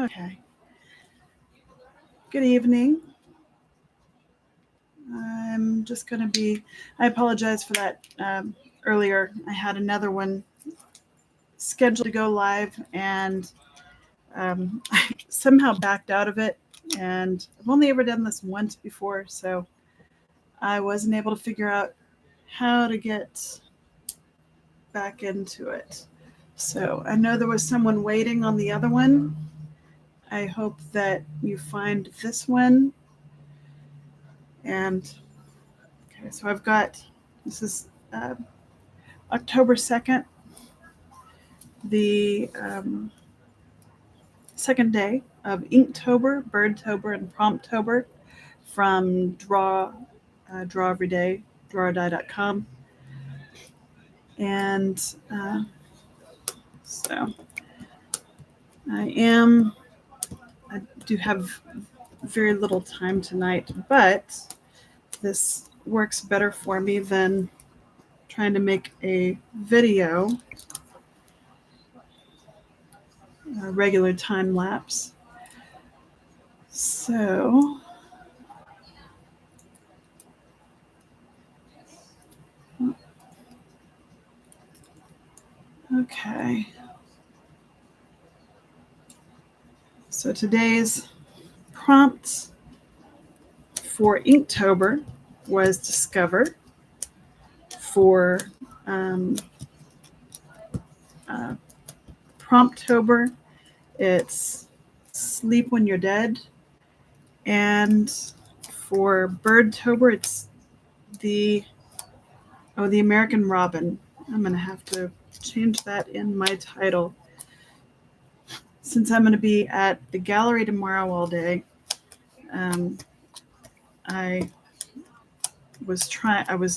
Okay. Good evening. I'm just going to be, I apologize for that earlier. I had another one scheduled to go live and I somehow backed out of it. And I've only ever done this once before, so I wasn't able to figure out how to get back into it. So I know there was someone waiting on the other one. I hope that you find this one. And okay, so I've got, this is October 2nd, the second day of Inktober, Birdtober, and Promptober from Draw Every Day, drawadie.com. And so I do have very little time tonight, but this works better for me than trying to make a video, a regular time lapse. So okay. So today's prompt for Inktober was discover. For Promptober, it's sleep when you're dead. And for Birdtober, it's the American Robin. I'm going to have to change that in my title. Since I'm going to be at the gallery tomorrow all day, I was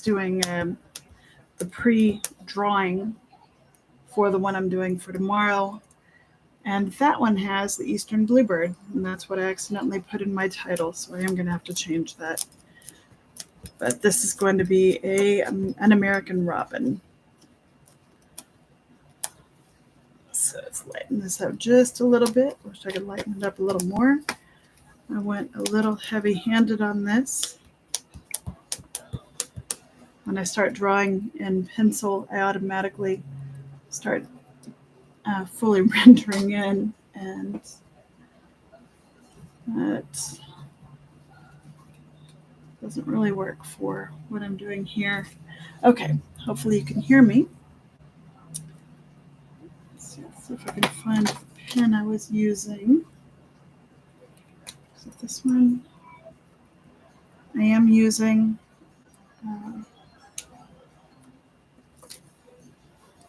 doing the pre-drawing for the one I'm doing for tomorrow, and that one has the Eastern Bluebird, and that's what I accidentally put in my title, so I am going to have to change that. But this is going to be an American Robin. So let's lighten this up just a little bit. Wish I could lighten it up a little more. I went a little heavy-handed on this. When I start drawing in pencil, I automatically start fully rendering in, and that doesn't really work for what I'm doing here. Okay, hopefully you can hear me. Let's see if I can find the pen I was using. Is it this one? I am using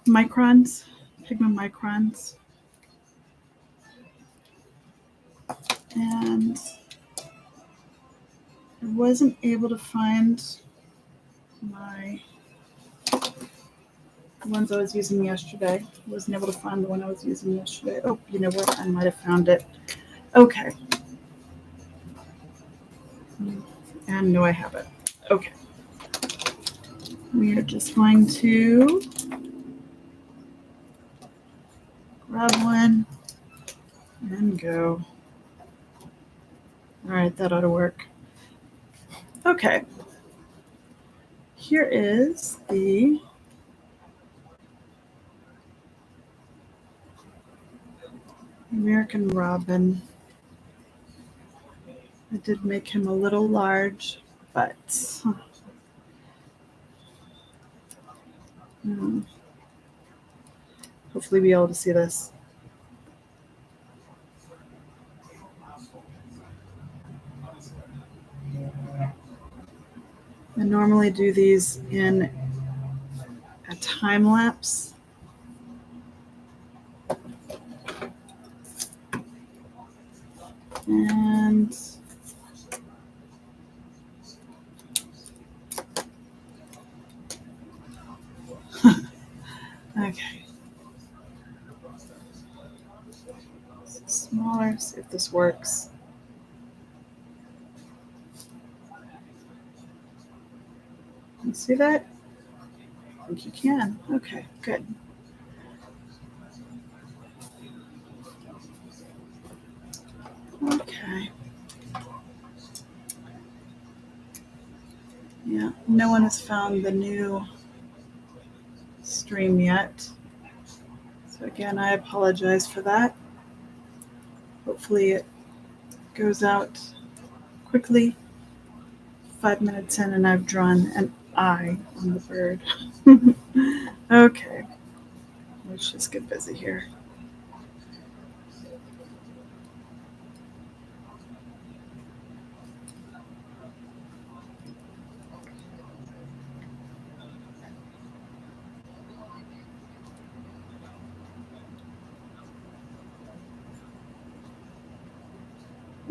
microns, Pigment microns. And I wasn't able to find my ones I was using yesterday. I wasn't able to find the one I was using yesterday. Oh, you know what? I might have found it. Okay. And no, I haven't. Okay. We are just going to grab one and go. All right, that ought to work. Okay. Here is the American Robin. I did make him a little large, but hopefully be able to see this. I normally do these in a time lapse. And okay. Smaller, see if this works. Can you see that? I think you can. Okay, good. Yeah, no one has found the new stream yet. So again, I apologize for that. Hopefully it goes out quickly. 5 minutes in and I've drawn an eye on the bird. Okay, let's just get busy here.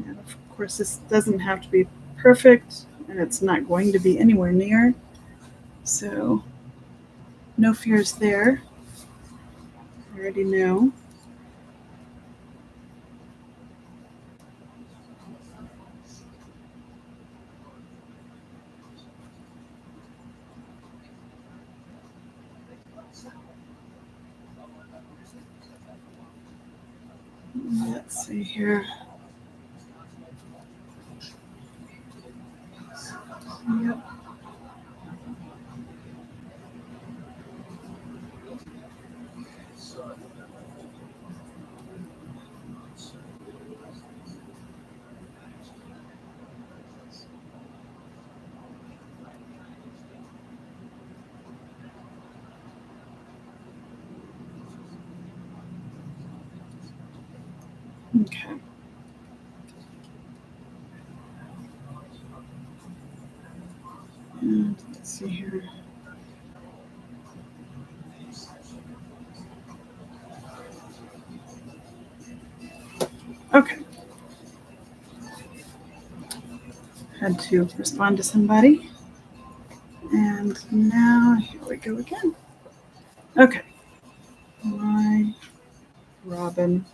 And of course, this doesn't have to be perfect, and it's not going to be anywhere near. So, no fears there. I already know. Let's see here. Yep. Okay. And let's see here. Okay. Had to respond to somebody. And now here we go again. Okay. My robin,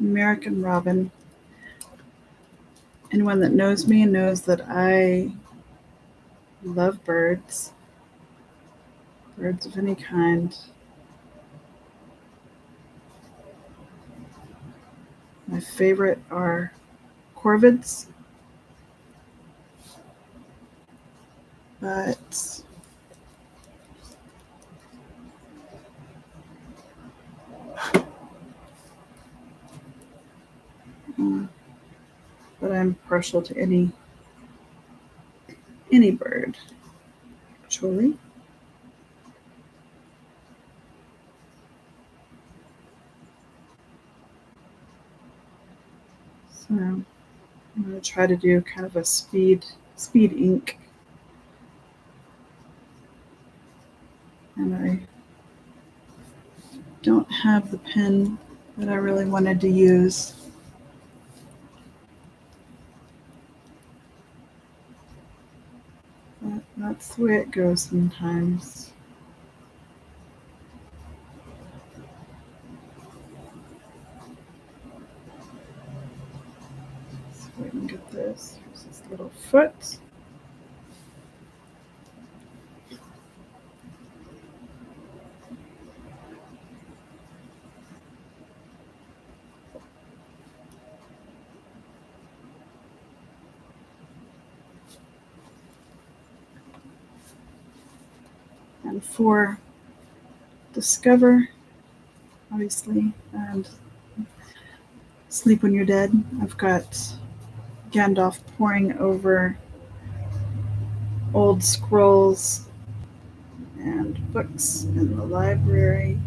American robin. Anyone that knows me knows that I love birds, birds of any kind. My favorite are corvids, but I'm partial to any bird, actually. So I'm going to try to do kind of a speed ink, and I don't have the pen that I really wanted to use. But that's the way it goes sometimes. So we can get this. Here's this little foot. And for Discover, obviously, and Sleep When You're Dead, I've got Gandalf poring over old scrolls and books in the library,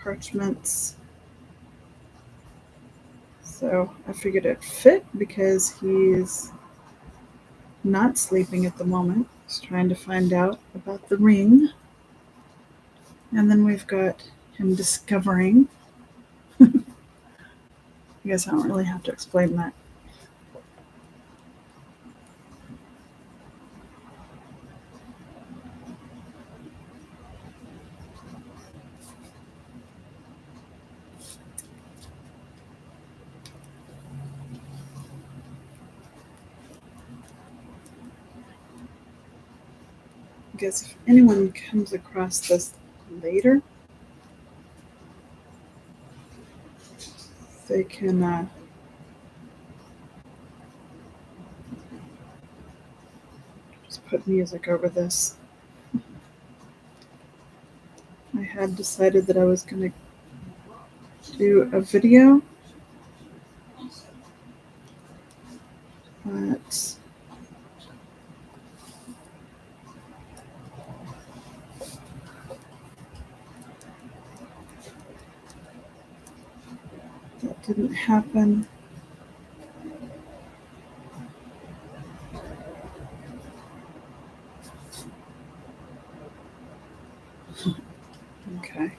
parchments. So I figured it fit because he's not sleeping at the moment. He's trying to find out about the ring. And then we've got him discovering. I guess I don't really have to explain that. I guess if anyone comes across this later, they can Let's put music over this. I had decided that I was going to do a video, but that didn't happen. Okay.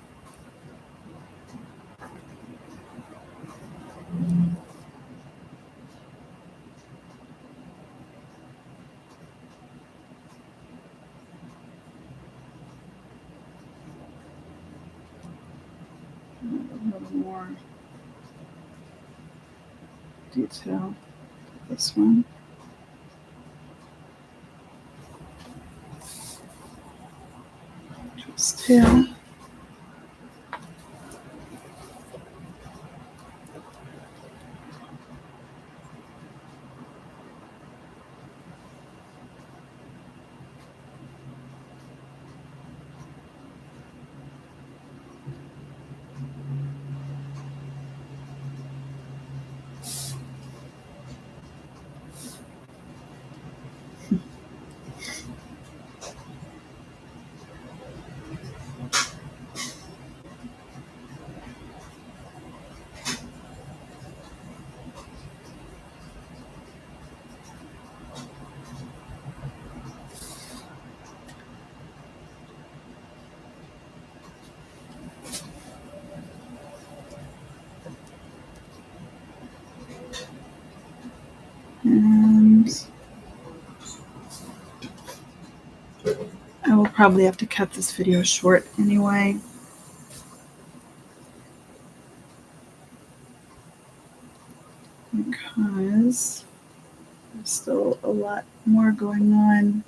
A little more detail. This one. Just tail. And I will probably have to cut this video short anyway. Because there's still a lot more going on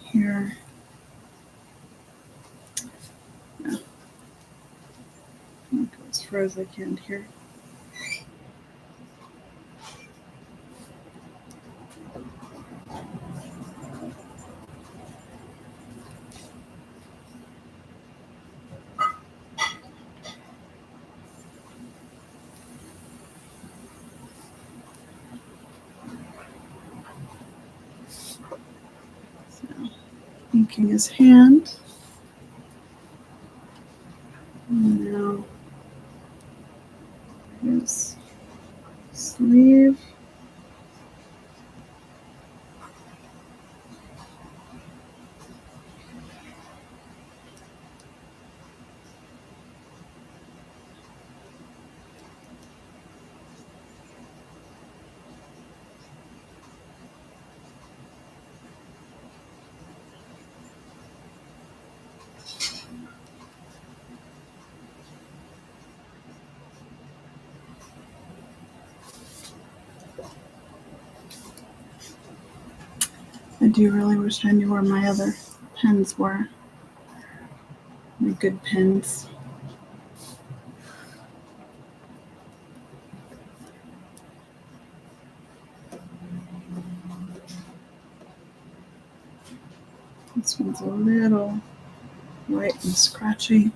here. Yeah. I'll go as far as I can here. Inking his hand. And now his sleeve. I do really wish I knew where my other pens were. My good pens. This one's a little white and scratchy.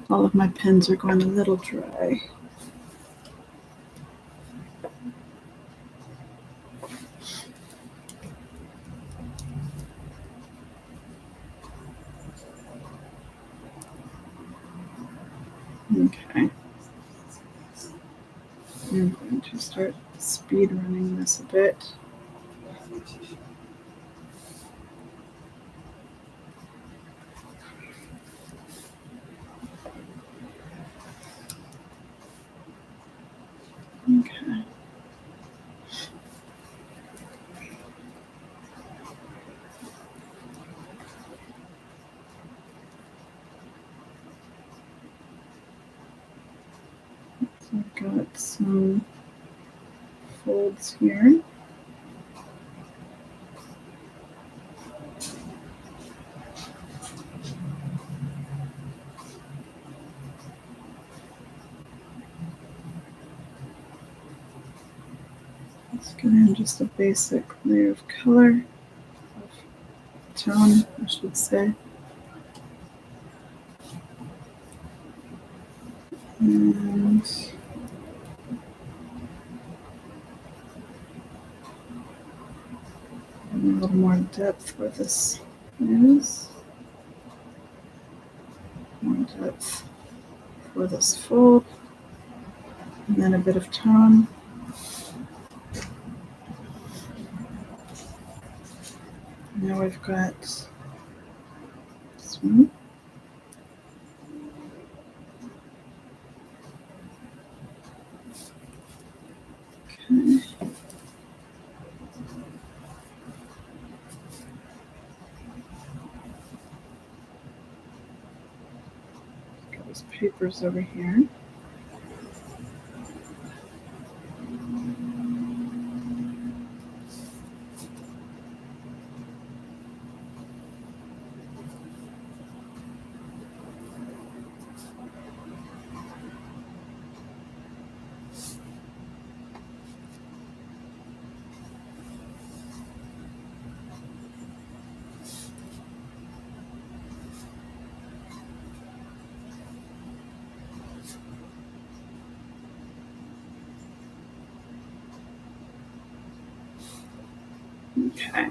All of my pens are going a little dry. Okay. I'm going to start speed running this a bit. Okay. I've got some folds here. Let's get in just a basic layer of color, of tone, I should say. And a little more depth where this is. More depth for this fold. And then a bit of tone. Now we've got this one. Okay. Got those papers over here. Okay.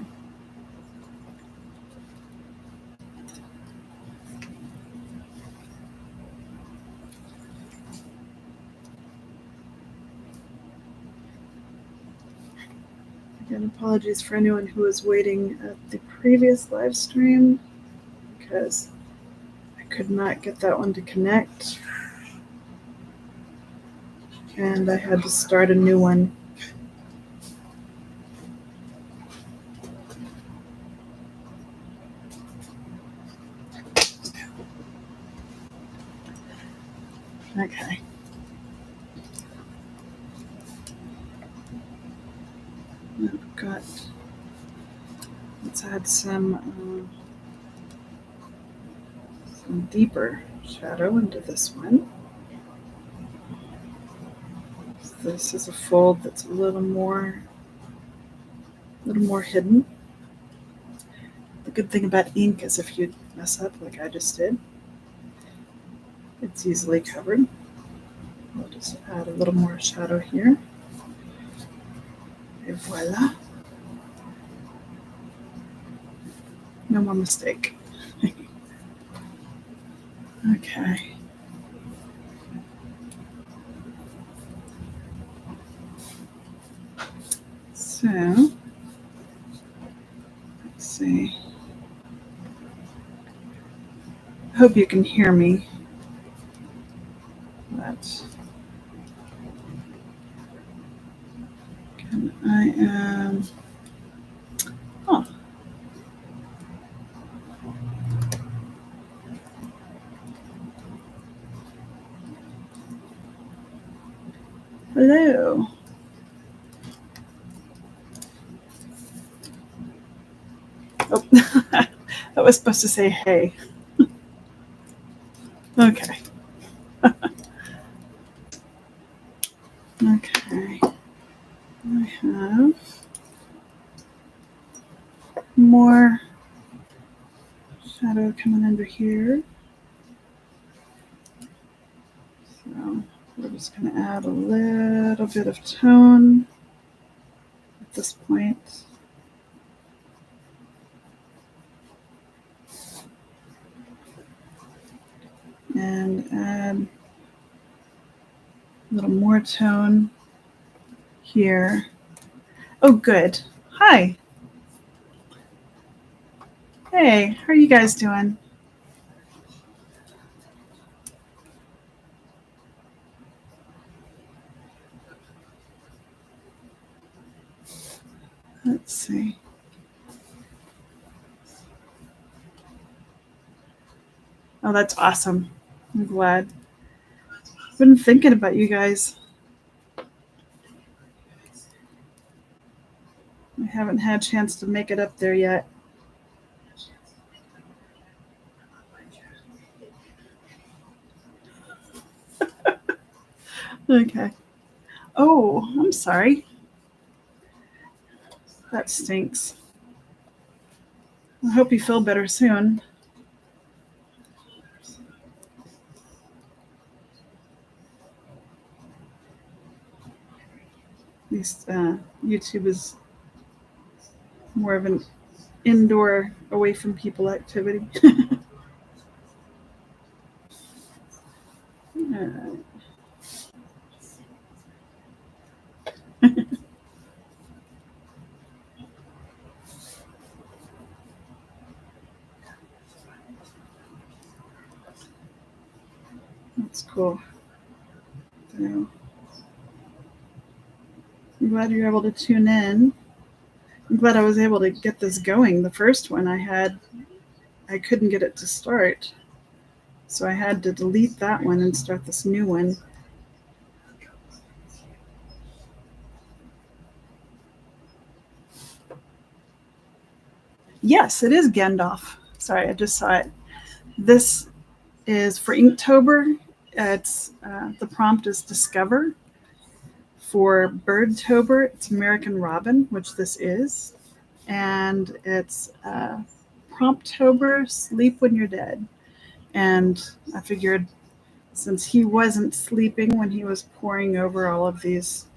Again, apologies for anyone who was waiting at the previous live stream because I could not get that one to connect. And I had to start a new one. Okay. I've got, let's add some deeper shadow into this one. This is a fold that's a little more hidden. The good thing about ink is if you mess up like I just did, it's easily covered. I'll just add a little more shadow here. Et voila. No more mistake. Okay. So, let's see. I hope you can hear me. But I am. Oh. Hello. Oh, that was supposed to say hey. Okay. Okay. I have more shadow coming under here. So we're just going to add a little bit of tone at this point. And add a little more tone here. Oh, good. Hi. Hey, how are you guys doing? Let's see. Oh, that's awesome. I'm glad. been thinking about you guys. I haven't had a chance to make it up there yet. Okay. Oh, I'm sorry. That stinks. I hope you feel better soon. At least YouTube is more of an indoor, away from people activity. That's cool. So, I'm glad you're able to tune in. I'm glad I was able to get this going. The first one I couldn't get it to start. So I had to delete that one and start this new one. Yes, it is Gandalf. Sorry, I just saw it. This is for Inktober. It's the prompt is discover. For Birdtober, it's American Robin, which this is, and it's Promptober, sleep when you're dead. And I figured since he wasn't sleeping when he was poring over all of these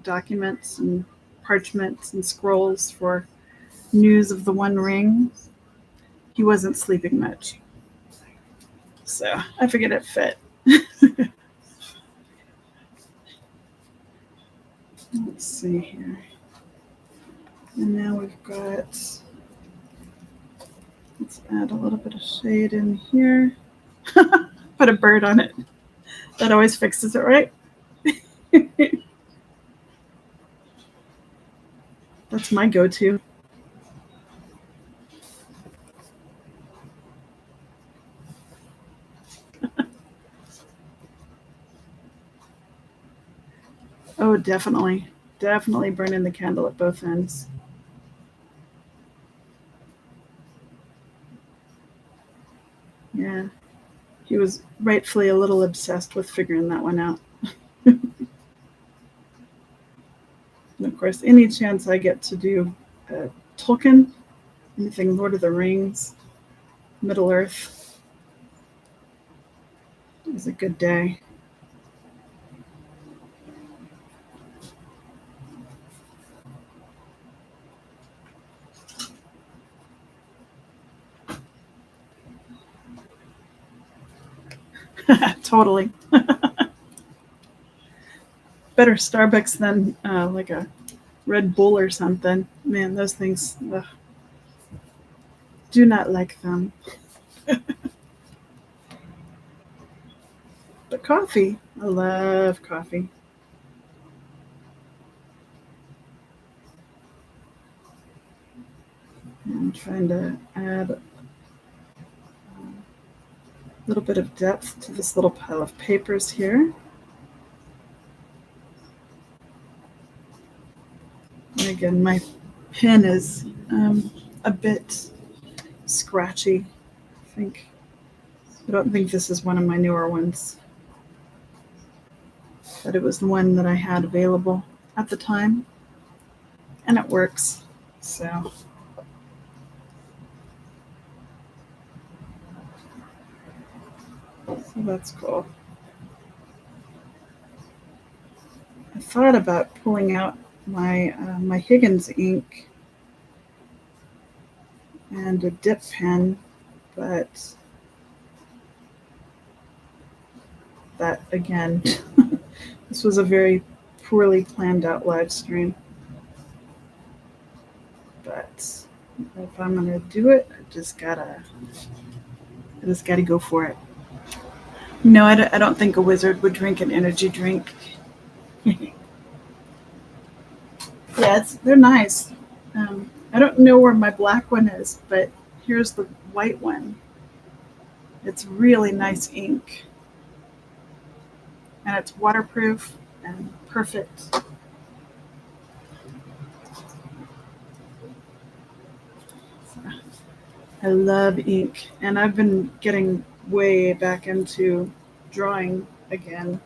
documents and parchments and scrolls for news of the One Ring, he wasn't sleeping much. So I figured it fit. Let's see here. And now we've got, let's add a little bit of shade in here. Put a bird on it. That always fixes it, right? That's my go-to. Oh, definitely. Definitely burning the candle at both ends. Yeah. He was rightfully a little obsessed with figuring that one out. And of course, any chance I get to do Tolkien, anything Lord of the Rings, Middle Earth, is a good day. Totally. Better Starbucks than like a Red Bull or something. Man, those things, ugh, do not like them. But coffee, I love coffee. I'm trying to add a little bit of depth to this little pile of papers here. And again, my pen is a bit scratchy. I don't think this is one of my newer ones, but it was the one that I had available at the time, and it works. So that's cool. I thought about pulling out my Higgins ink and a dip pen, but that again, this was a very poorly planned out live stream. But if I'm gonna do it, I just gotta go for it. No, I don't think a wizard would drink an energy drink. Yeah, they're nice. I don't know where my black one is, but here's the white one. It's really nice ink. and it's waterproof and perfect. I love ink, and I've been getting way back into drawing again.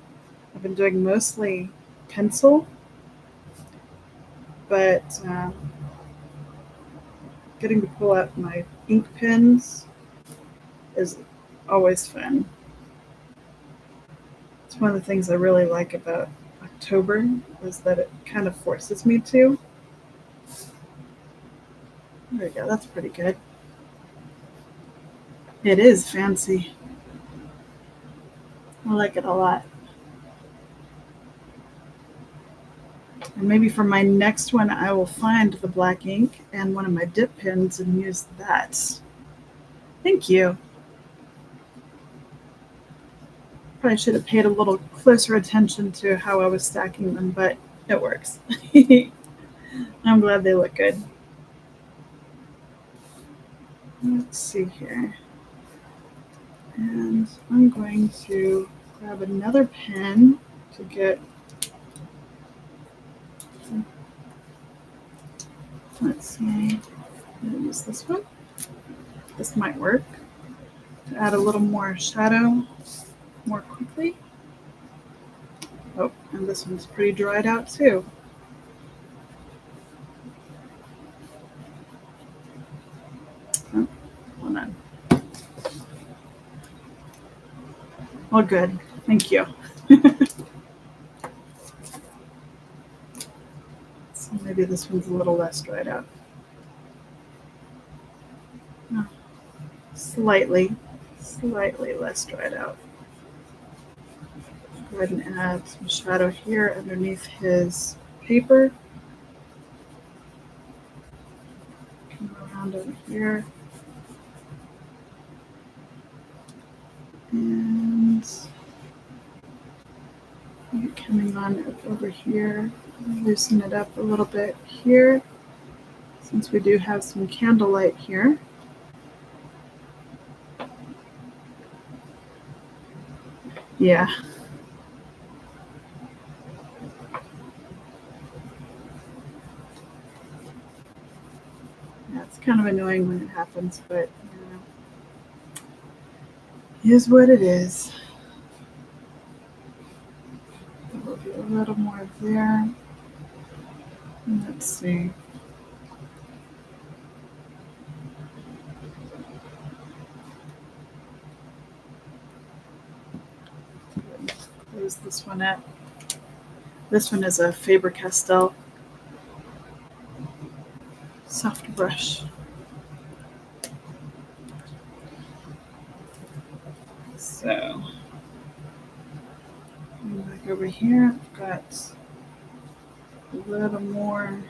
I've been doing mostly pencil, but getting to pull out my ink pens is always fun. It's one of the things I really like about October is that it kind of forces me to. There we go, that's pretty good. It is fancy. I like it a lot. And maybe for my next one, I will find the black ink and one of my dip pens and use that. Thank you. Probably should have paid a little closer attention to how I was stacking them, but it works. I'm glad they look good. Let's see here. And I'm going to grab another pen to get, let's see, I'm going to use this one. This might work to add a little more shadow more quickly. Oh, and this one's pretty dried out too. Oh, hold on. Well, good. Thank you. So maybe this one's a little less dried out. Oh, slightly less dried out. Go ahead and add some shadow here underneath his paper. Come around over here. And coming on up over here, loosen it up a little bit here, since we do have some candlelight here. Yeah. Yeah, it's kind of annoying when it happens, but it is what it is. There'll be a little more there. Let's see. Close this one up. This one is a Faber-Castell soft brush. So, back over here, I've got a little more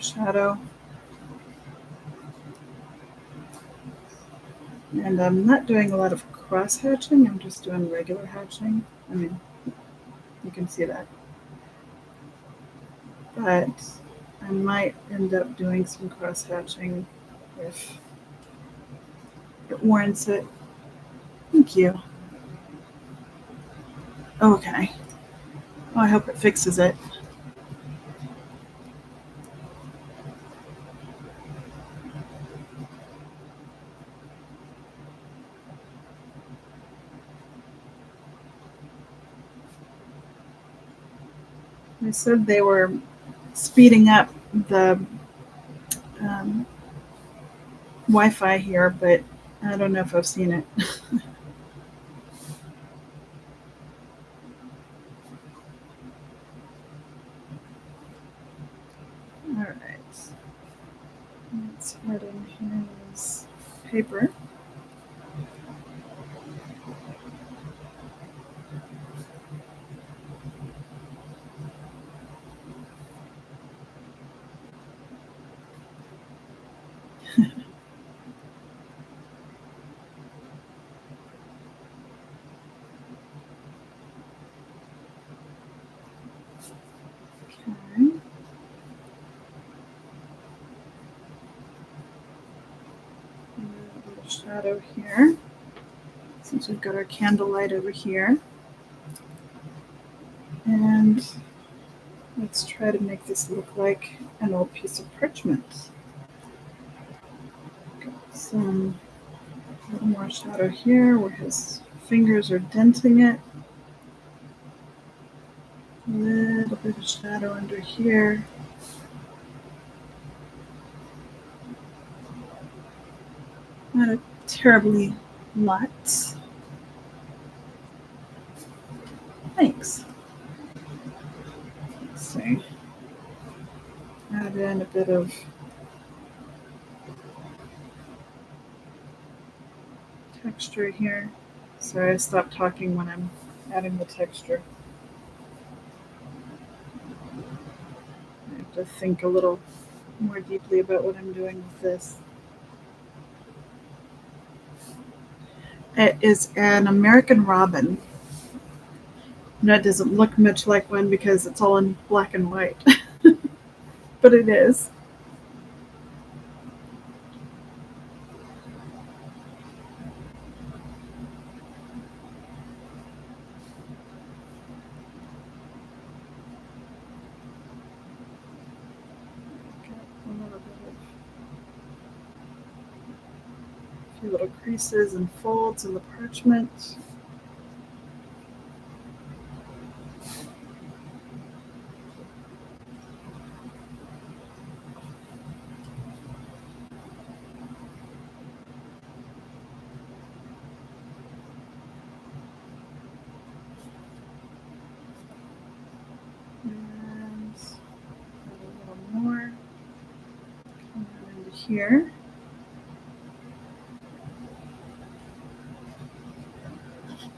shadow. And I'm not doing a lot of cross hatching, I'm just doing regular hatching. I mean, you can see that. But I might end up doing some cross hatching if it warrants it. Thank you. Okay. Well, I hope it fixes it. They said they were speeding up the Wi-Fi here, but I don't know if I've seen it. All right. Let's add in his paper. Okay. A little shadow here. Since we've got our candlelight over here. And let's try to make this look like an old piece of parchment. Got some a little more shadow here where his fingers are denting it. A little bit of shadow under here. Not a terribly lot. Thanks. Let's see. Add in a bit of texture here. Sorry, I stopped talking when I'm adding the texture. I have to think a little more deeply about what I'm doing with this. It is an American robin. No, it doesn't look much like one because it's all in black and white, but it is. A few little creases and folds in the parchment. And a little more coming into here.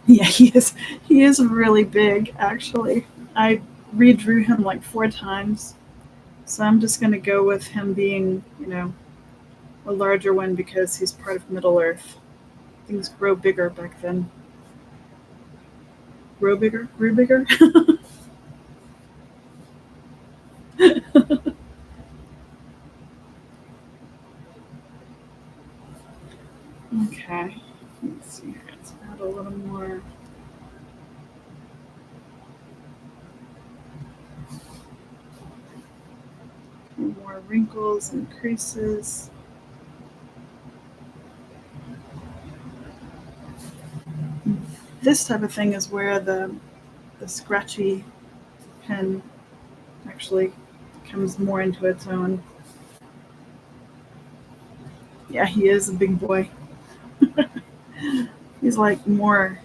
Yeah, he is really big, actually. I redrew him like 4 times. So I'm just going to go with him being, a larger one because he's part of Middle Earth. Things grow bigger back then. Grow bigger? Grew bigger? Okay. Let's see here. Let's add a little more. More wrinkles and creases. This type of thing is where the scratchy pen actually comes more into its own. Yeah, he is a big boy. He's like more,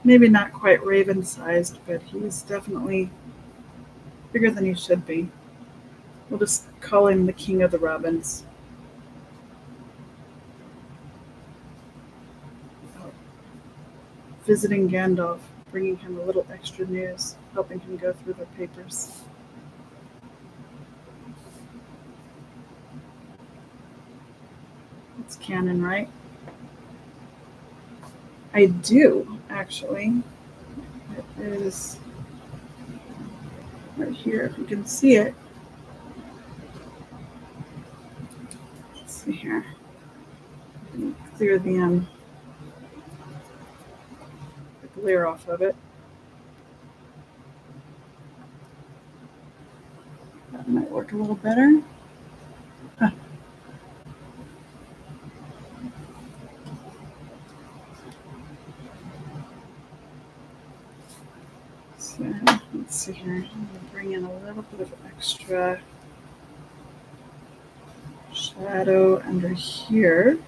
maybe not quite raven sized, but he's definitely bigger than he should be. We'll just call him the king of the robins. Visiting Gandalf, bringing him a little extra news, helping him go through the papers. It's canon, right? I do, actually. It is right here, if you can see it. Let's see here. Clear the glare off of it. That might work a little better. Huh. So let's see here. I'm going to bring in a little bit of extra shadow under here.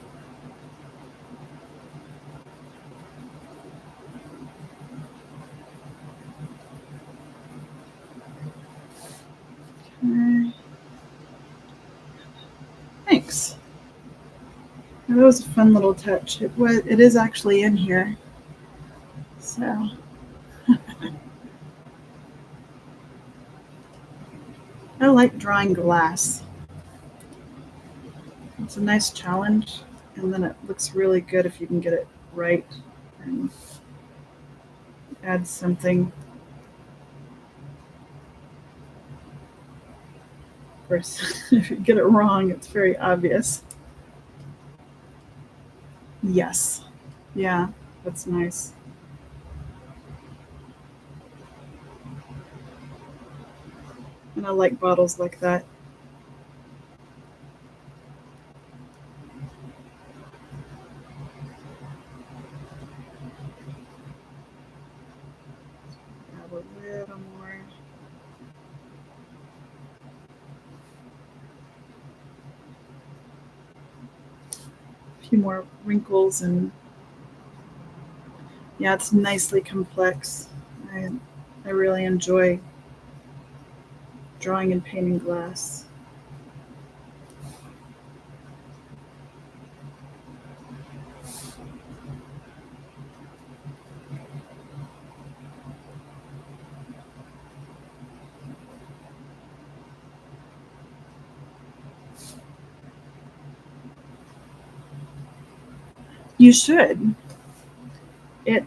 Okay. Thanks. That was a fun little touch. It is actually in here. So I like drawing glass. It's a nice challenge, and then it looks really good if you can get it right and add something. Of course, if you get it wrong, it's very obvious. Yes. Yeah, that's nice. And I like bottles like that. Add a little more. A few more wrinkles and yeah, it's nicely complex. I I really enjoy drawing and painting glass. You should. It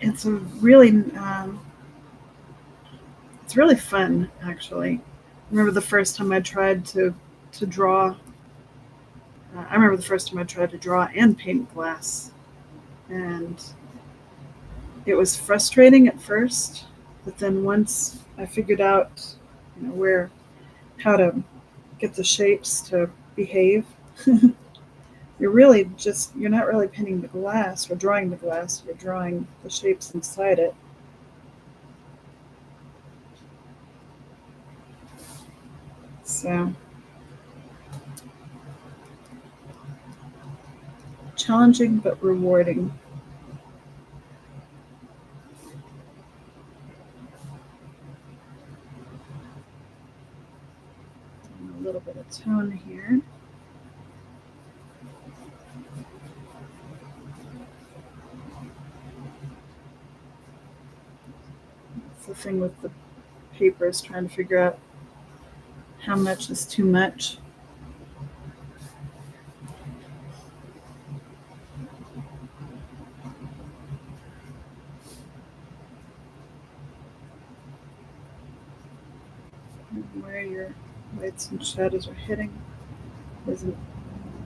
it's a really it's really fun actually. I remember the first time I tried to draw. I remember the first time I tried to draw and paint glass, and it was frustrating at first. But then once I figured out, where how to get the shapes to behave, you're not really painting the glass or drawing the glass. You're drawing the shapes inside it. So challenging but rewarding. And a little bit of tone here. It's the thing with the papers, trying to figure out how much is too much. And where your lights and shadows are hitting. There's an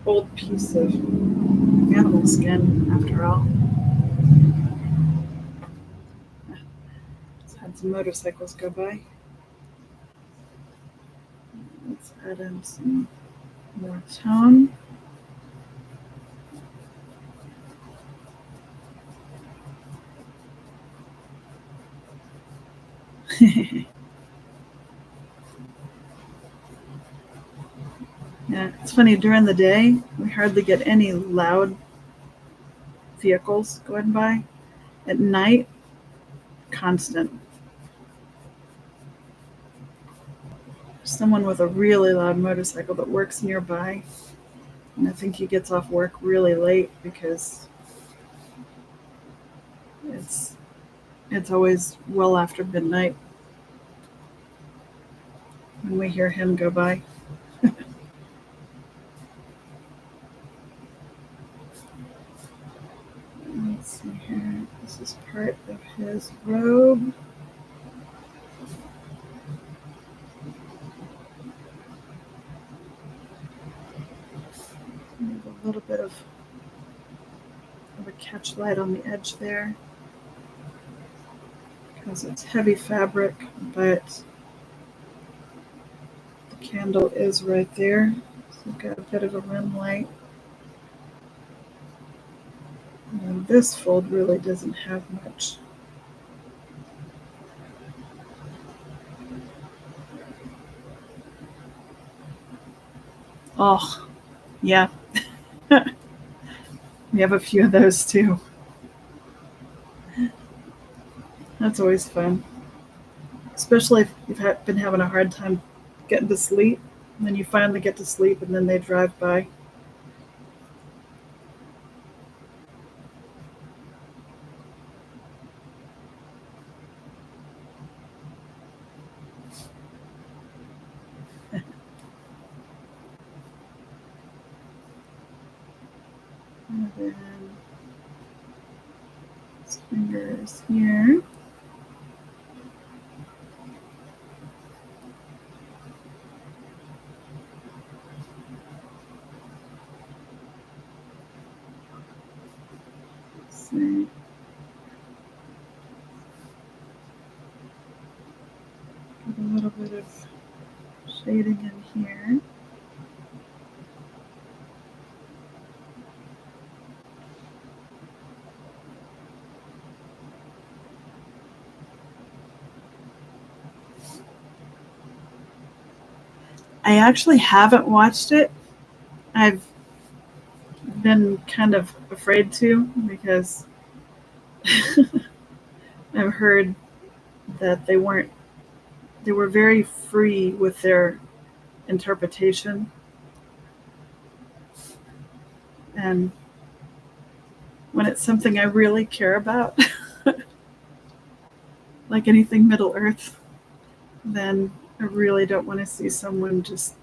old piece of animal skin, after all. Let's had some motorcycles go by. Let's add in some more tone. Yeah, it's funny, during the day, we hardly get any loud vehicles going by. At night, constant. Someone with a really loud motorcycle that works nearby, and I think he gets off work really late because it's it's always well after midnight when we hear him go by. Let's see here. This is part of his robe. A little bit of a catch light on the edge there because it's heavy fabric, but the candle is right there. So we've got a bit of a rim light. And this fold really doesn't have much. Oh, yeah. We have a few of those too. That's always fun, especially if you've been having a hard time getting to sleep. And then you finally get to sleep, and then they drive by. And then his fingers here. see. Get a little bit of shading in here. I actually haven't watched it. I've been kind of afraid to because I've heard that they were very free with their interpretation. And when it's something I really care about, like anything Middle Earth, then I really don't want to see someone just,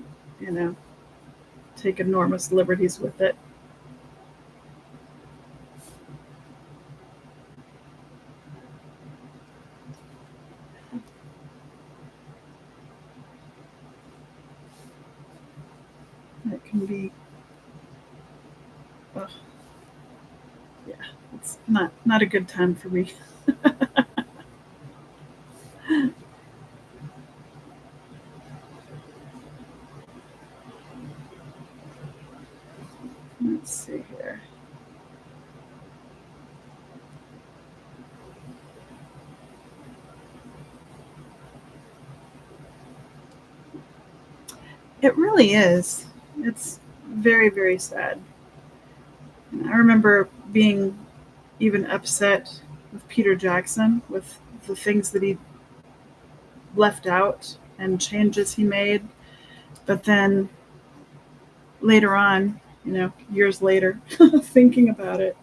take enormous liberties with it. It can be, ugh, yeah, it's not a good time for me. Let's see here. It really is. It's very, very sad. And I remember being even upset with Peter Jackson with the things that he left out and changes he made. But then later on, years later, thinking about it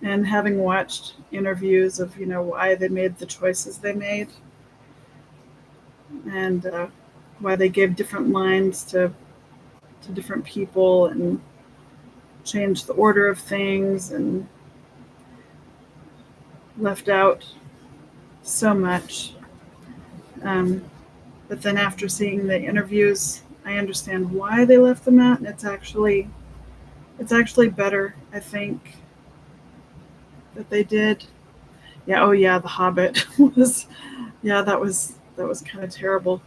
and having watched interviews of, why they made the choices they made and why they gave different lines to different people and changed the order of things and left out so much. But then after seeing the interviews, I understand why they left them out, and it's actually better, I think, that they did. Yeah, oh yeah, The Hobbit was, yeah, that was kind of terrible.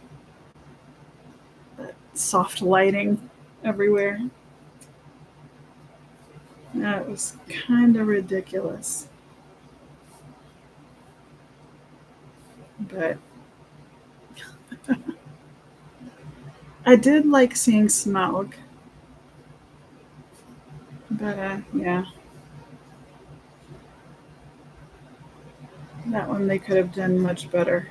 That soft lighting everywhere. Yeah, it was kind of ridiculous. But I did like seeing Smaug. But yeah, that one they could have done much better.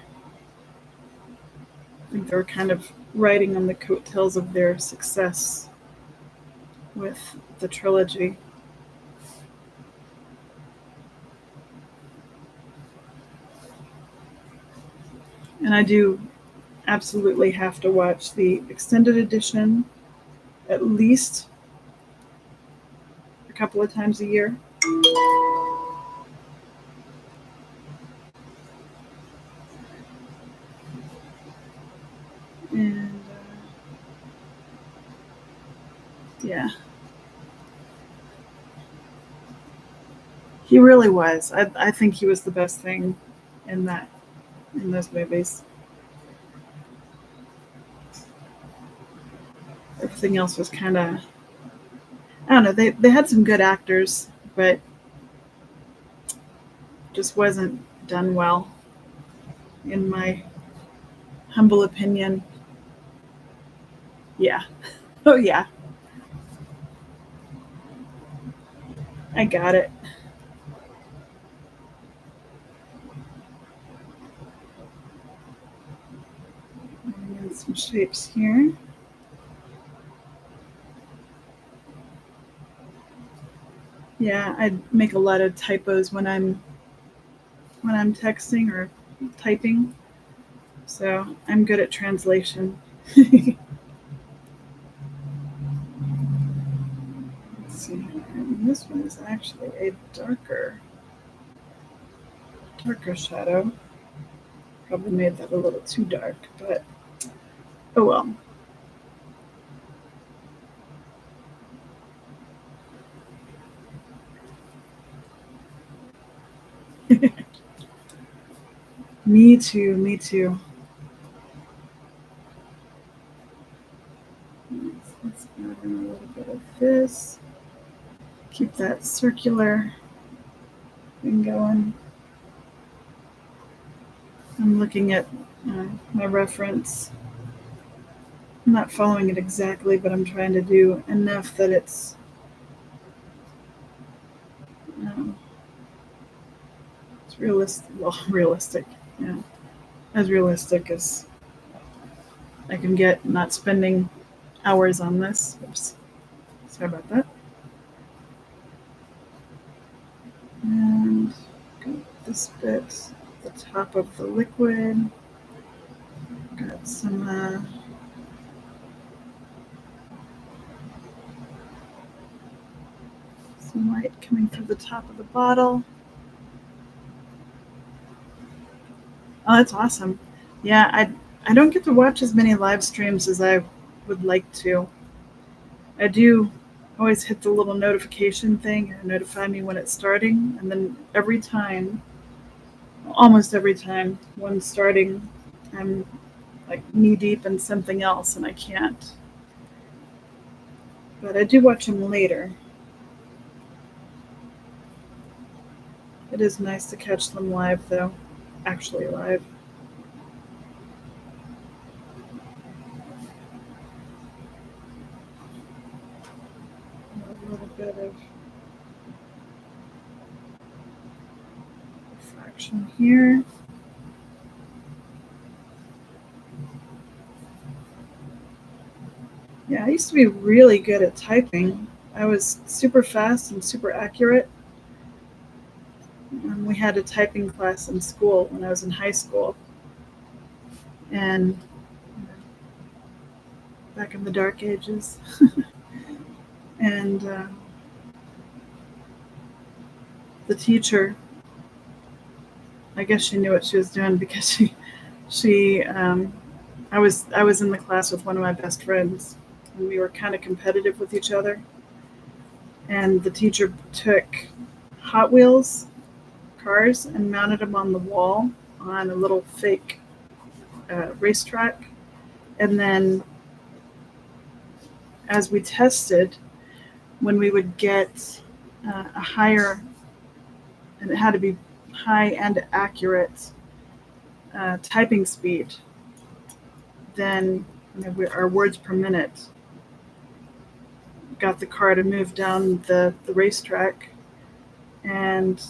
I think they were kind of riding on the coattails of their success with the trilogy. And I do absolutely have to watch the extended edition at least a couple of times a year. And yeah, he really was. I think he was the best thing in those movies. Everything else was kind of, I don't know. They had some good actors, but just wasn't done well, in my humble opinion. Yeah. Oh yeah. I got it. And some shapes here. Yeah, I make a lot of typos when I'm texting or typing. So I'm good at translation. Let's see. And this one is actually a darker shadow. Probably made that a little too dark, but oh well. Me too, me too. Let's add in a little bit of this. Keep that circular thing going. I'm looking at my reference. I'm not following it exactly, but I'm trying to do enough that it's it's realistic. Well, realistic, yeah, as realistic as I can get. Not spending hours on this. Oops, sorry about that. And got this bit, the top of the liquid. Got some light coming through the top of the bottle. Oh, that's awesome. Yeah, I don't get to watch as many live streams as I would like to. I do always hit the little notification thing and notify me when it's starting, and then every time, almost every time, when starting, I'm like knee deep in something else and I can't. But I do watch them later. It is nice to catch them live, though, actually live. A little bit of refraction here. Yeah, I used to be really good at typing. I was super fast and super accurate. We had a typing class in school when I was in high school. And back in the dark ages. And the teacher, I guess she knew what she was doing because I was in the class with one of my best friends, and we were kind of competitive with each other. And the teacher took Hot Wheels cars and mounted them on the wall on a little fake racetrack. And then as we tested, when we would get a higher, and it had to be high and accurate typing speed, then our words per minute got the car to move down the racetrack. And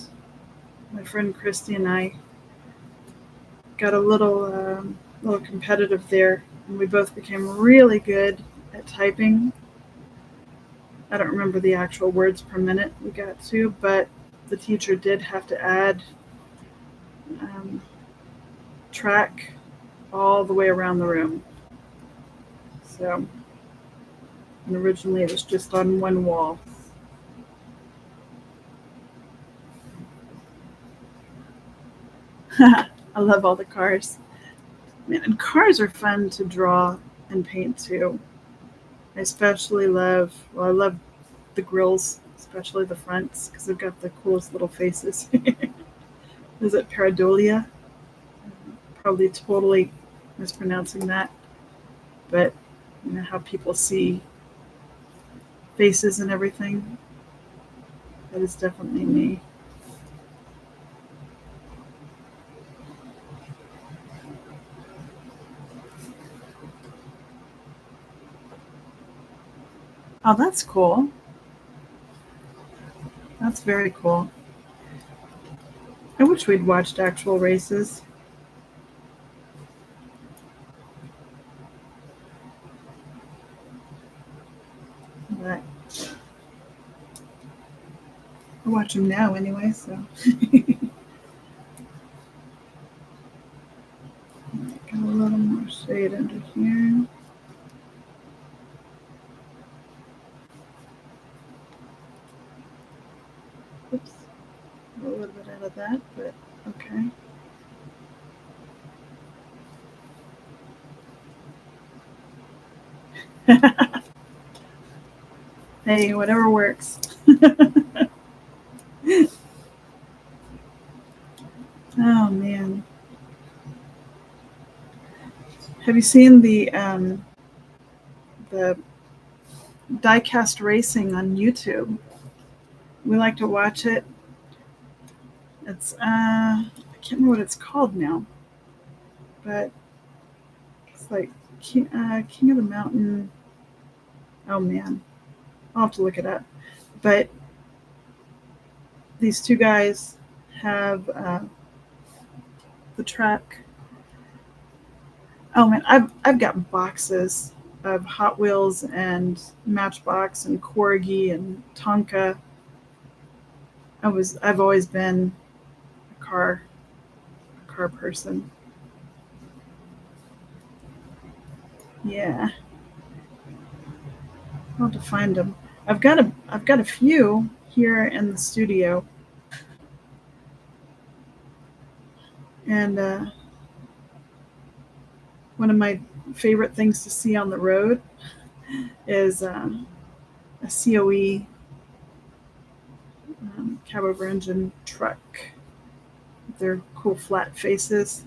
my friend Christy and I got a little competitive there, and we both became really good at typing. I don't remember the actual words per minute we got to, but the teacher did have to add track all the way around the room. So, and originally it was just on one wall. I love all the cars. Man, and cars are fun to draw and paint too. I especially love, well, I love the grills, especially the fronts, because they've got the coolest little faces. Is it pareidolia? Probably totally mispronouncing that. But you know how people see faces and everything? That is definitely me. Oh, that's cool. That's very cool. I wish we'd watched actual races. But I watch them now anyway, so. Got a little more shade under here. Oops. A little bit out of that, but okay. Hey, whatever works. Oh man, have you seen the diecast racing on YouTube? We like to watch it. It's I can't remember what it's called now, but it's like King of the Mountain. Oh man, I'll have to look it up. But these two guys have the track. Oh man, I've got boxes of Hot Wheels and Matchbox and Corgi and Tonka. I've always been a car person. Yeah, I'll have to find them. I've got a few here in the studio, and one of my favorite things to see on the road is a COE cab over engine truck. They're cool flat faces.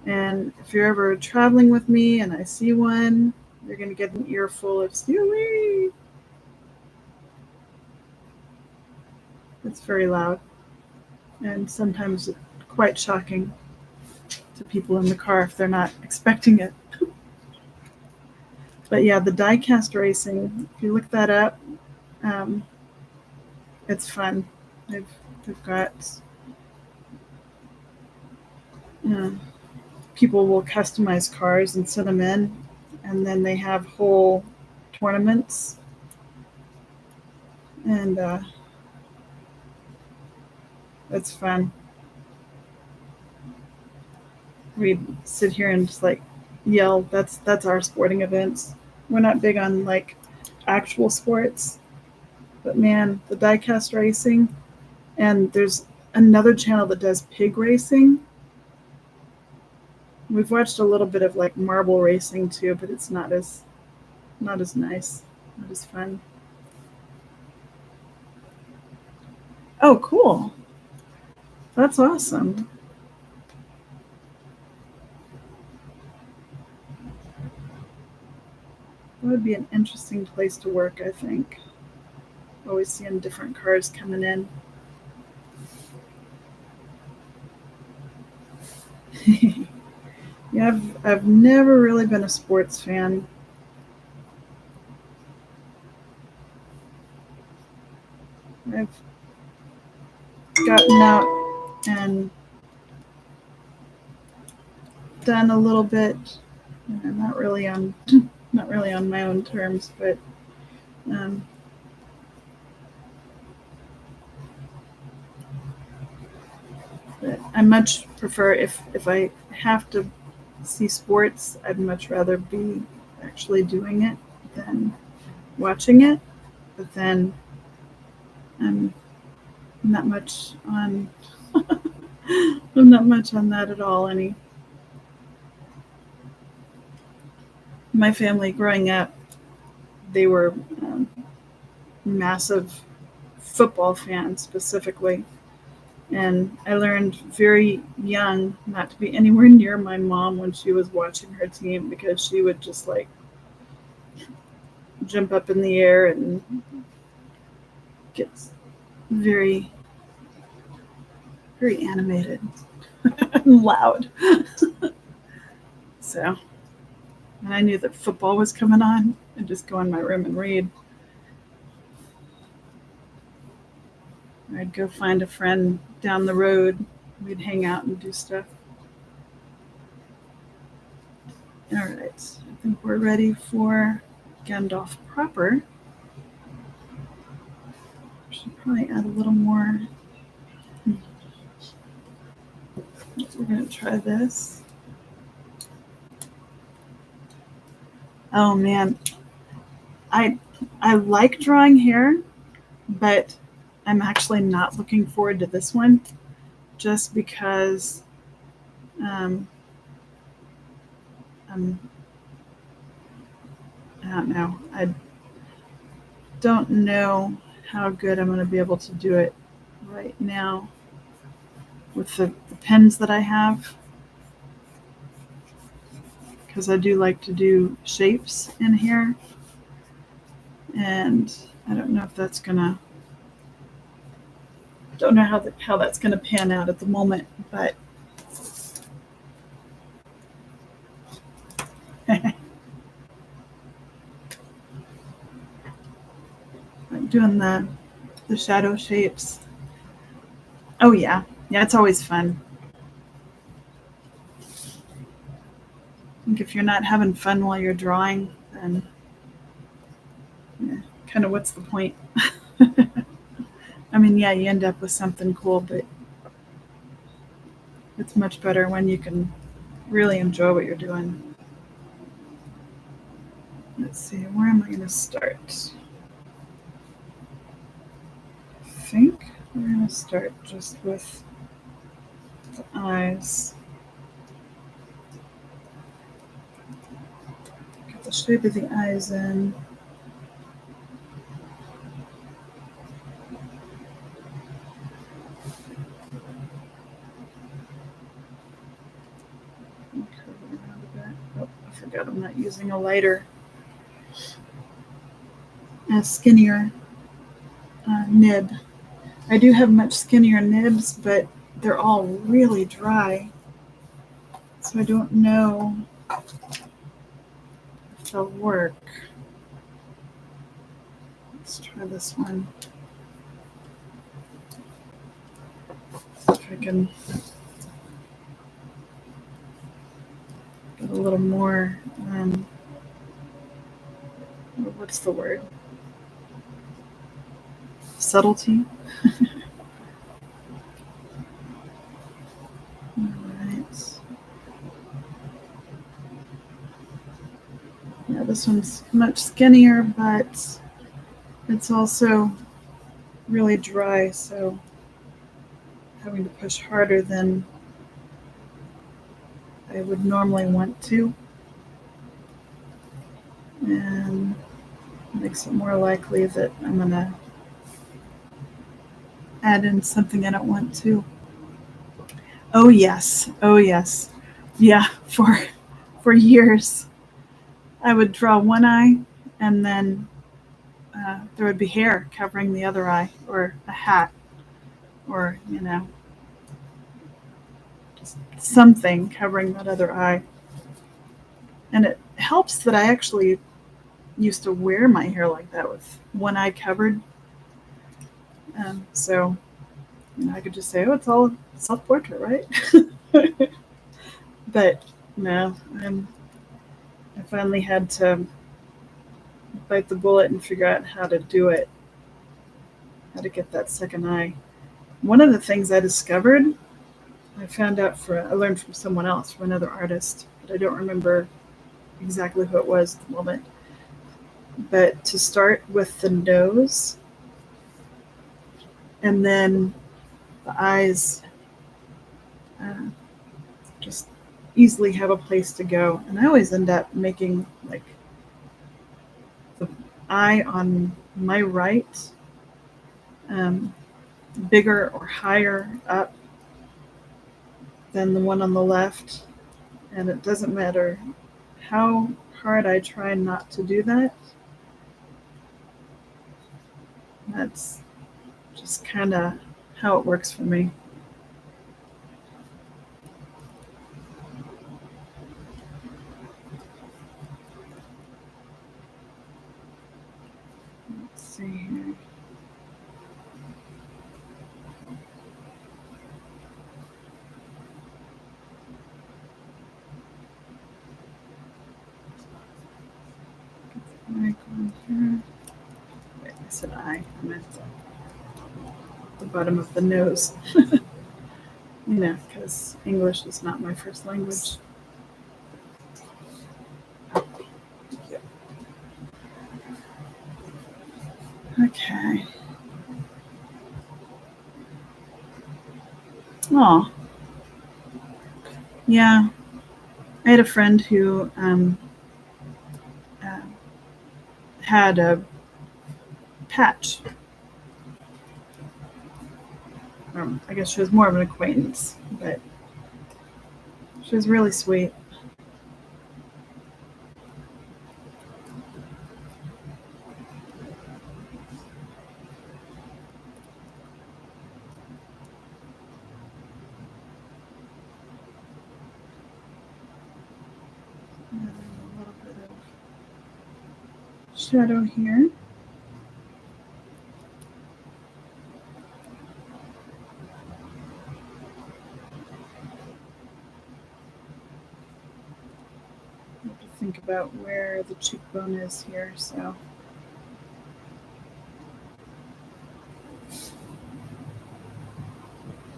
And if you're ever traveling with me and I see one, you're going to get an earful of COE. It's very loud and sometimes quite shocking to people in the car if they're not expecting it. But yeah, the diecast racing, if you look that up, um, it's fun. They've got uh, people will customize cars and send them in, and then they have whole tournaments, and it's fun. We sit here and just like yell. That's our sporting events. We're not big on like actual sports, but man, the diecast racing, and there's another channel that does pig racing. We've watched a little bit of like marble racing too, but it's not as nice, not as fun. Oh, cool! That's awesome. That would be an interesting place to work, I think. Always seeing different cars coming in. Yeah, I've never really been a sports fan. I've gotten out and done a little bit, not really on my own terms, um, but I much prefer if I have to see sports, I'd much rather be actually doing it than watching it. But then I'm not much on I'm not much on that at all. My family growing up, they were massive football fans specifically. And I learned very young not to be anywhere near my mom when she was watching her team because she would just like jump up in the air and get very, very animated and loud. So, and I knew that football was coming on, I'd just go in my room and read. I'd go find a friend down the road. We'd hang out and do stuff. All right, I think we're ready for Gandalf proper. Should probably add a little more. We're gonna try this. Oh man, I I like drawing hair, but I'm actually not looking forward to this one, just because um, I'm, I don't know. I don't know how good I'm going to be able to do it right now. with the pens that I have, because I do like to do shapes in here, and I don't know if that's gonna, don't know how that's gonna pan out at the moment, but I'm doing the shadow shapes. Oh yeah, it's always fun. I think if you're not having fun while you're drawing, then yeah, kind of what's the point? I mean, yeah, you end up with something cool, but it's much better when you can really enjoy what you're doing. Let's see, where am I going to start? I think we're going to start just with the eyes. Get the shape of the eyes in. Oh, I forgot I'm not using a lighter. A skinnier nib. I do have much skinnier nibs, but they're all really dry. So I don't know if they'll work. Let's try this one. See if I can get a little more, what's the word? Subtlety. All right. Yeah, this one's much skinnier, but it's also really dry, so having to push harder than I would normally want to, and makes it more likely that I'm gonna add in something I don't want to. Oh yes, yeah. For years, I would draw one eye, and then there would be hair covering the other eye, or a hat, or just something covering that other eye. And it helps that I actually used to wear my hair like that with one eye covered. So I could just say, oh, it's all self-portrait, right? But no, I finally had to bite the bullet and figure out how to do it, how to get that second eye. One of the things I discovered, I learned from someone else, from another artist, but I don't remember exactly who it was at the moment. But to start with the nose, and then the eyes just easily have a place to go. And I always end up making like the eye on my right bigger or higher up than the one on the left. And it doesn't matter how hard I try not to do that. That's just kind of how it works for me. Let's see here. Wait, I said eye. I meant the bottom of the nose. Because English is not my first language. Okay. Oh. Yeah. I had a friend who had a patch I guess she was more of an acquaintance, but she was really sweet. A little bit of shadow here. I have to think about where the cheekbone is here, so.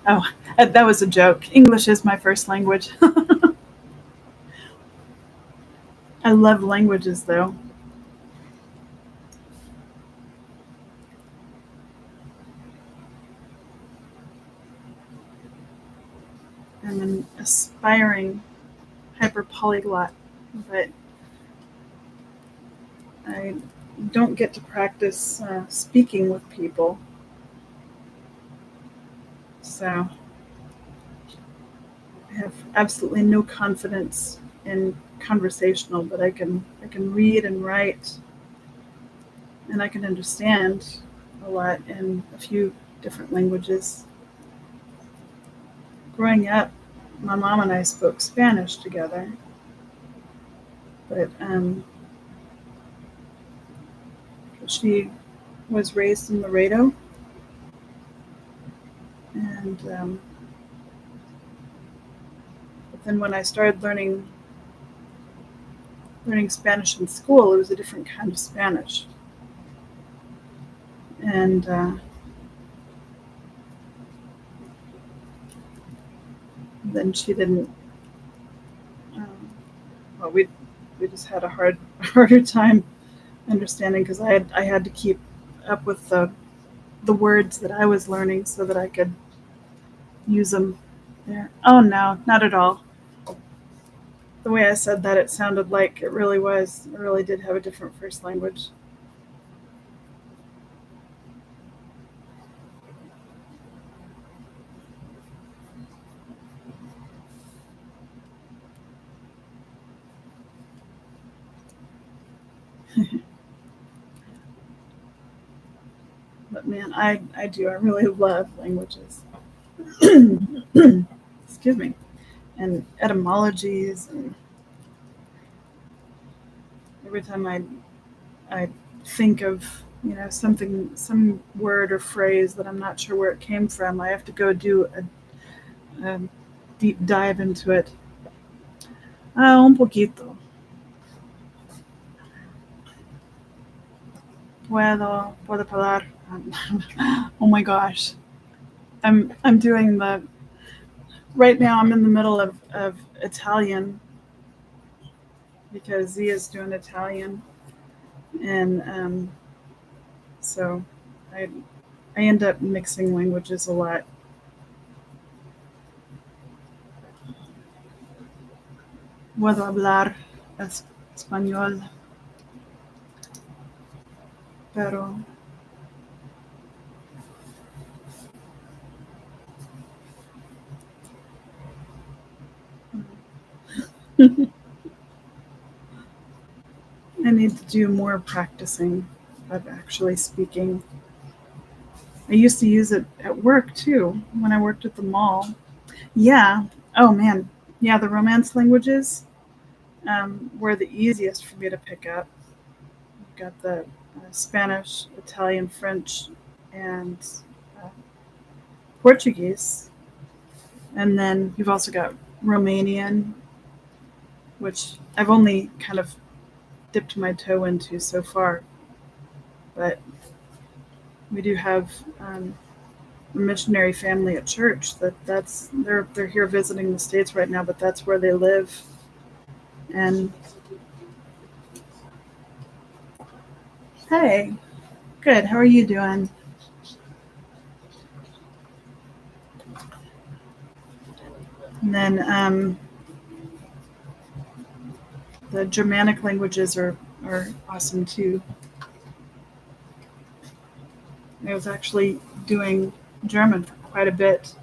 Oh, that was a joke. English is my first language. I love languages, though. I'm an aspiring hyperpolyglot, but I don't get to practice speaking with people. So I have absolutely no confidence in conversational, but I can read and write, and I can understand a lot in a few different languages. Growing up, my mom and I spoke Spanish together, but she was raised in Laredo, and but then when I started learning Spanish in school, it was a different kind of Spanish, and then she didn't. Um, well, we just had a harder time understanding because I had to keep up with the words that I was learning so that I could use them there. Oh no, not at all. The way I said that, it sounded like it really was. I really did have a different first language. But man, I do. I really love languages. Excuse me. And etymologies, and every time I think of some word or phrase that I'm not sure where it came from, I have to go do a deep dive into it. Ah, un poquito. Puedo hablar. Oh my gosh. I'm doing the right now. I'm in the middle of Italian because Z is doing Italian, and so I I end up mixing languages a lot. Puedo hablar español, pero I need to do more practicing of actually speaking. I used to use it at work too when I worked at the mall. Yeah. Oh man. Yeah, the Romance languages were the easiest for me to pick up. You've got the Spanish, Italian, French, and uh, Portuguese. And then you've also got Romanian, which I've only kind of dipped my toe into so far. But we do have a missionary family at church they're here visiting the States right now, but that's where they live. And hey, good. How are you doing? And then the Germanic languages are awesome too. I was actually doing German for quite a bit.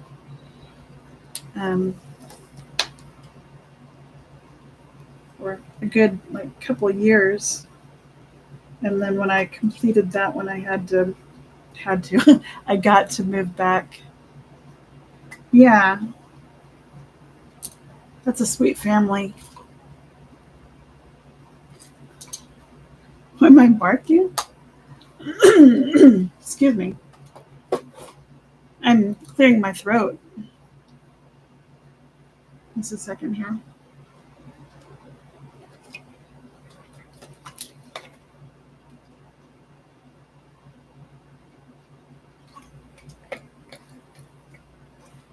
For a good couple of years, and then when I completed that one, I had to I got to move back. Yeah, that's a sweet family. Am I barking? Excuse me. I'm clearing my throat. Just a second here.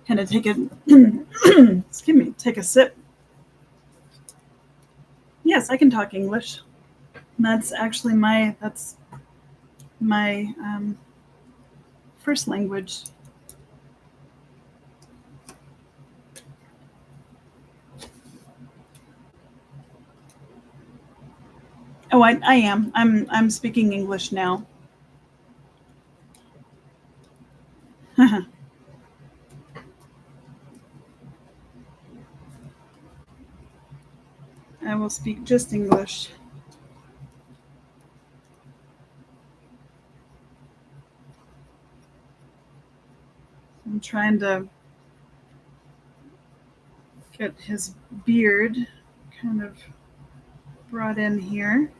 Kind of take a excuse me, take a sip. Yes, I can talk English. That's actually my first language. Oh, I am. I'm speaking English now. I will speak just English. I'm trying to get his beard kind of brought in here.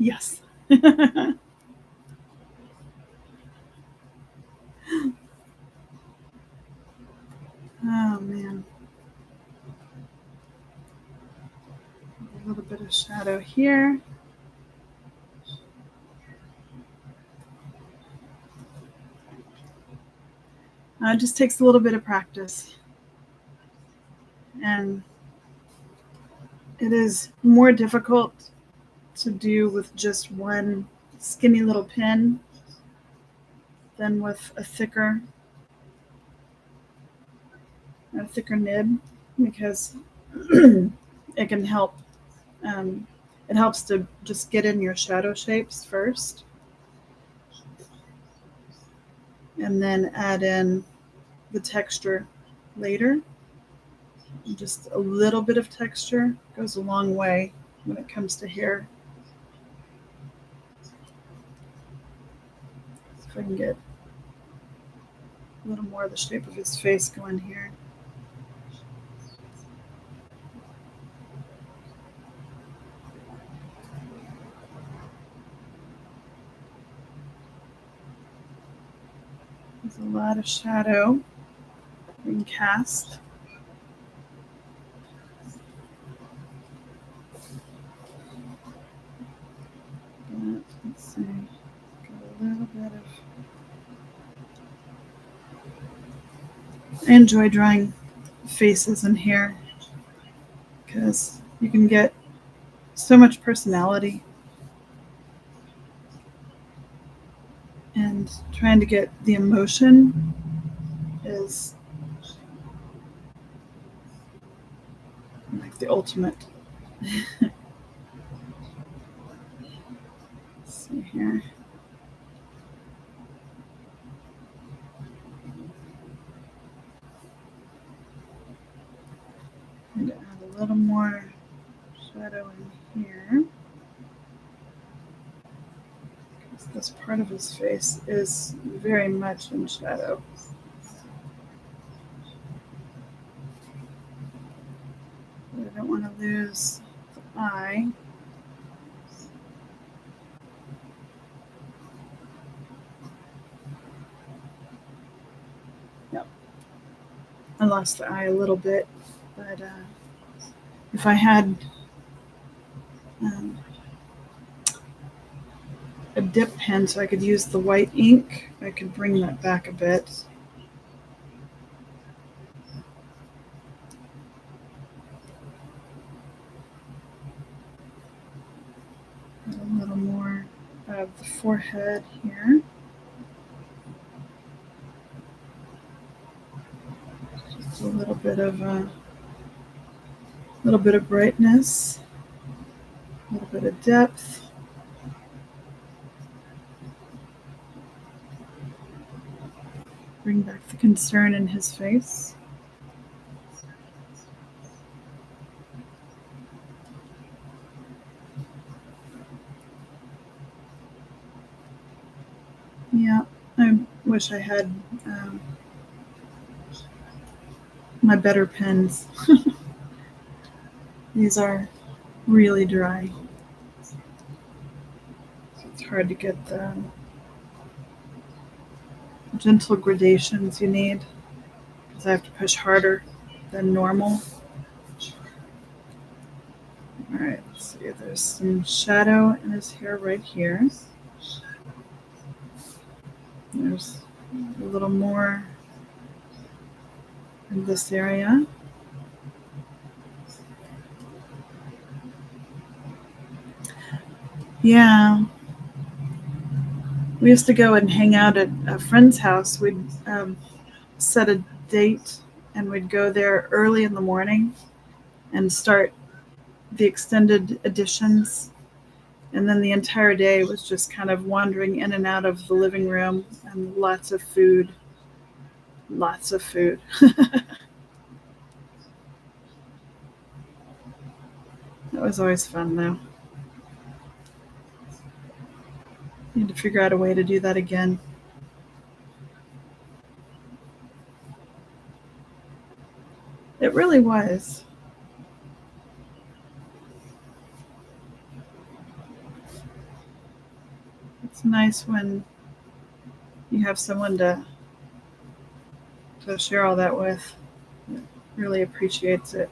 Yes. Oh man. A little bit of shadow here. It just takes a little bit of practice. And it is more difficult to do with just one skinny little pin than with a thicker nib, because it can help. It helps to just get in your shadow shapes first, and then add in the texture later. Just a little bit of texture goes a long way when it comes to hair. If I can get a little more of the shape of his face going here. There's a lot of shadow being cast. But let's see, got a little bit of. I enjoy drawing faces and hair because you can get so much personality, and trying to get the emotion is like the ultimate. Let's see here. I'm going to add a little more shadow in here. Because this part of his face is very much in shadow. But I don't want to lose the eye. Yep. I lost the eye a little bit, but if I had a dip pen so I could use the white ink, I could bring that back a bit. A little more of the forehead here. a little bit of brightness, a little bit of depth. Bring back the concern in his face. Yeah, I wish I had my better pens. These are really dry. It's hard to get the gentle gradations you need because I have to push harder than normal. All right, let's see. There's some shadow in his hair right here. There's a little more in this area. Yeah. We used to go and hang out at a friend's house. We'd set a date and we'd go there early in the morning and start the extended editions. And then the entire day was just kind of wandering in and out of the living room and lots of food. Lots of food. That was always fun, though. Need to figure out a way to do that again. It really was. It's nice when you have someone to share all that with. It really appreciates it.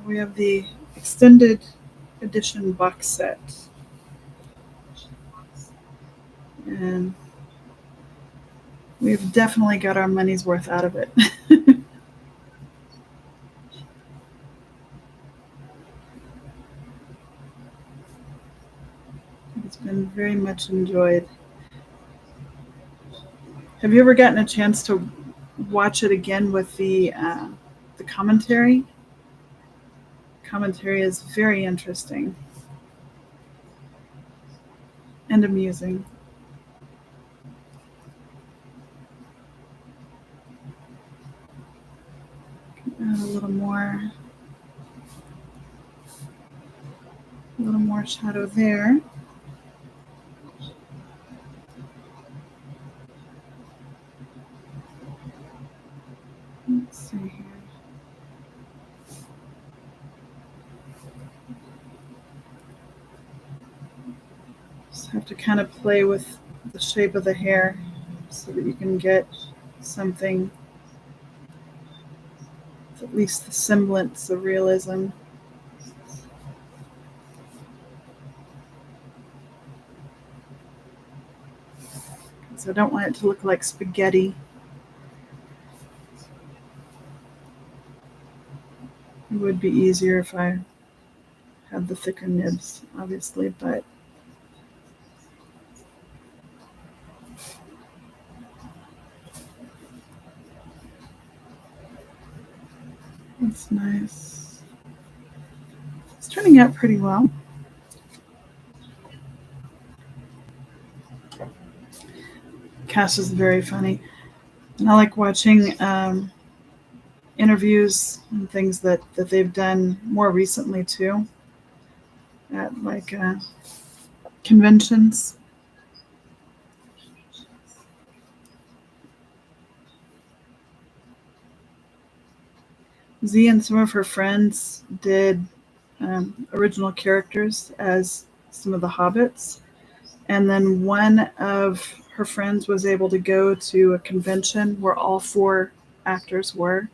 We have the extended edition box set. And we've definitely got our money's worth out of it. It's been very much enjoyed. Have you ever gotten a chance to watch it again with the commentary? Commentary is very interesting and amusing. Add a little more shadow there. Let's see here. Just have to kind of play with the shape of the hair so that you can get something with at least the semblance of realism. So I don't want it to look like spaghetti. It would be easier if I had the thicker nibs, obviously, but it's nice. It's turning out pretty well. Cass is very funny. And I like watching interviews and things that they've done more recently too at like conventions. Z and some of her friends did original characters as some of the hobbits. And then one of her friends was able to go to a convention where all 4 actors were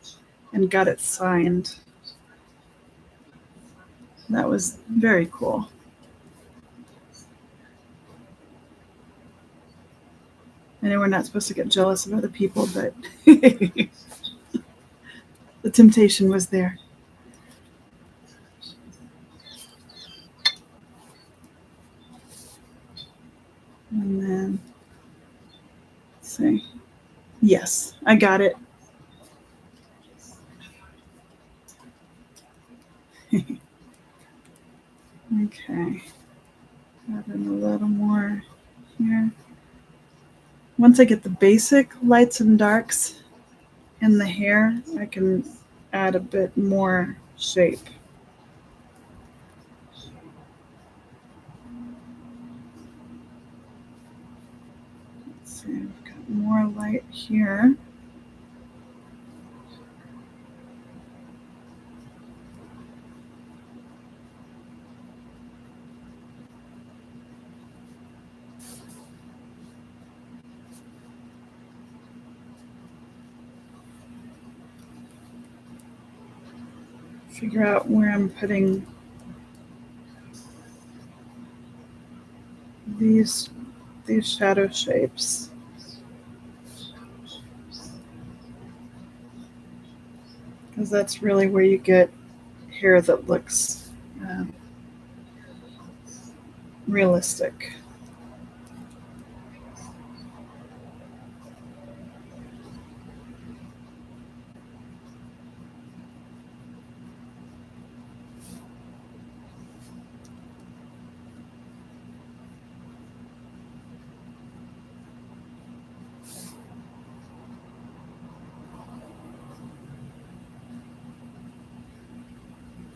and got it signed. That was very cool. I know we're not supposed to get jealous of other people, but the temptation was there. And then, let's see. Yes, I got it. Okay. Add in a little more here. Once I get the basic lights and darks in the hair, I can add a bit more shape. Let's see, I've got more light here. Figure out where I'm putting these shadow shapes. Because that's really where you get hair that looks realistic.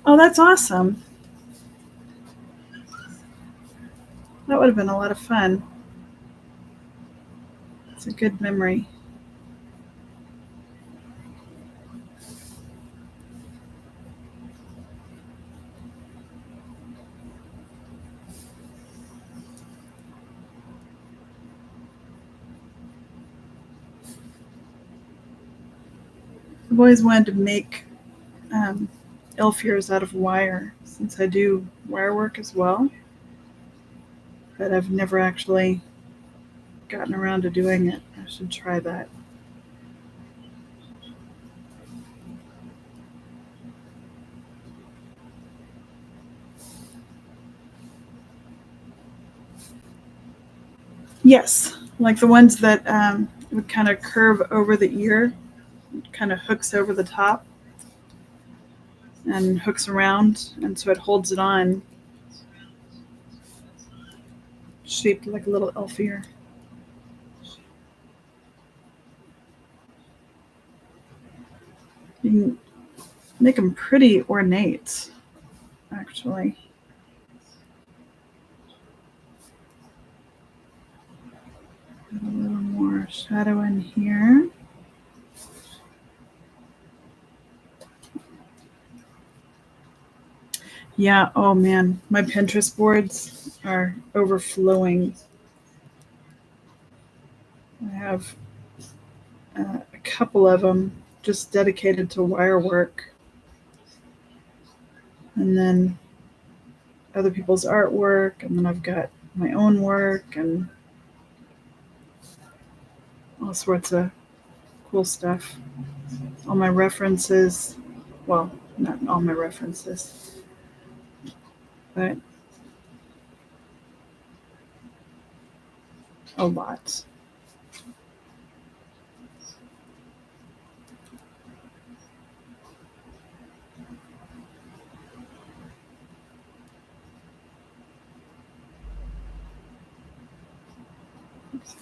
Oh, that's awesome. That would have been a lot of fun. It's a good memory. I've always wanted to make elf ears out of wire since I do wire work as well, but I've never actually gotten around to doing it. I should try that. Yes, like the ones that would kind of curve over the ear, kind of hooks over the top and hooks around, and so it holds it on, shaped like a little elf ear. You can make them pretty ornate, actually. Add a little more shadow in here. Yeah, oh man, my Pinterest boards are overflowing. I have a couple of them just dedicated to wire work. And then other people's artwork, and then I've got my own work and all sorts of cool stuff. All my references, well, not all my references, but a lot.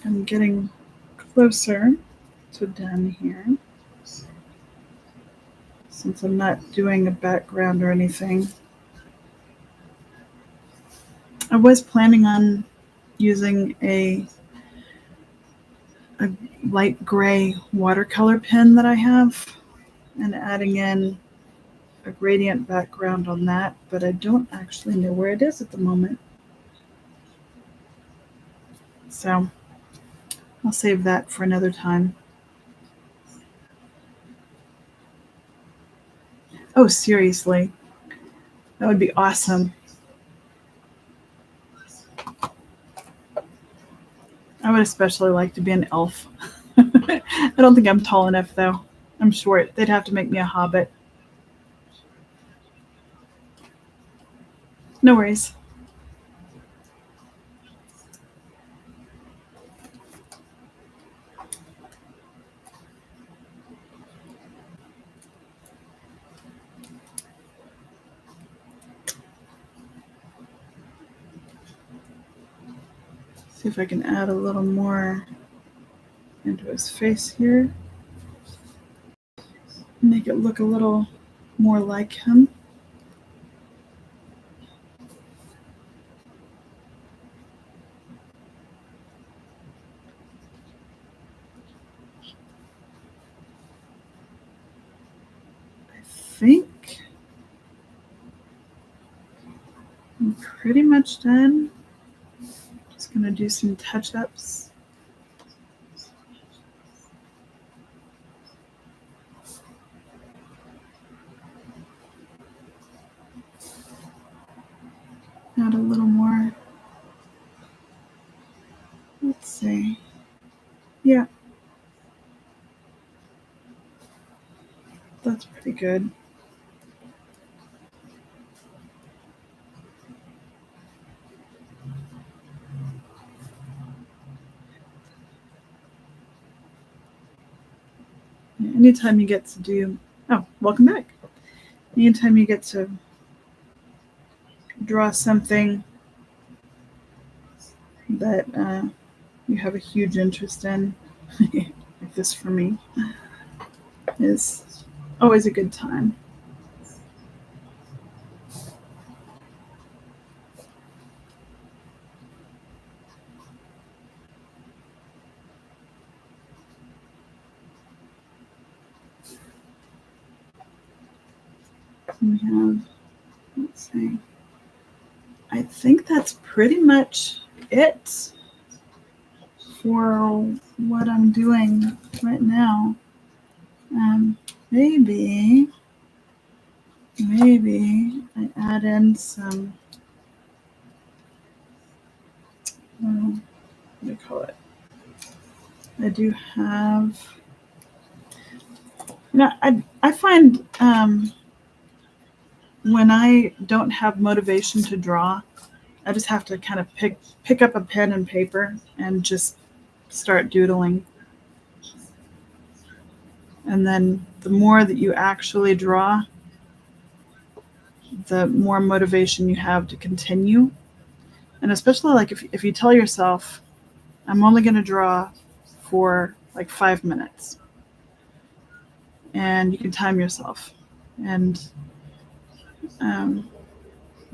I'm getting closer to done here. Since I'm not doing a background or anything. I was planning on using a light gray watercolor pen that I have and adding in a gradient background on that, but I don't actually know where it is at the moment. So I'll save that for another time. Oh, seriously. That would be awesome. I would especially like to be an elf. I don't think I'm tall enough, though. I'm short. They'd have to make me a hobbit. No worries. See if I can add a little more into his face here. Make it look a little more like him. I think I'm pretty much done. Just gonna do some touch-ups. Add a little more. Let's see. Yeah. That's pretty good. Anytime you get to do, oh, welcome back. Anytime you get to draw something that you have a huge interest in, like this for me, is always a good time. We have, let's see, I think that's pretty much it for what I'm doing right now. Maybe I add in some, what do you call it? I do have, I find when I don't have motivation to draw, I just have to kind of pick up a pen and paper and just start doodling. And then the more that you actually draw, the more motivation you have to continue. And especially like if you tell yourself, I'm only going to draw for like 5 minutes, and you can time yourself, and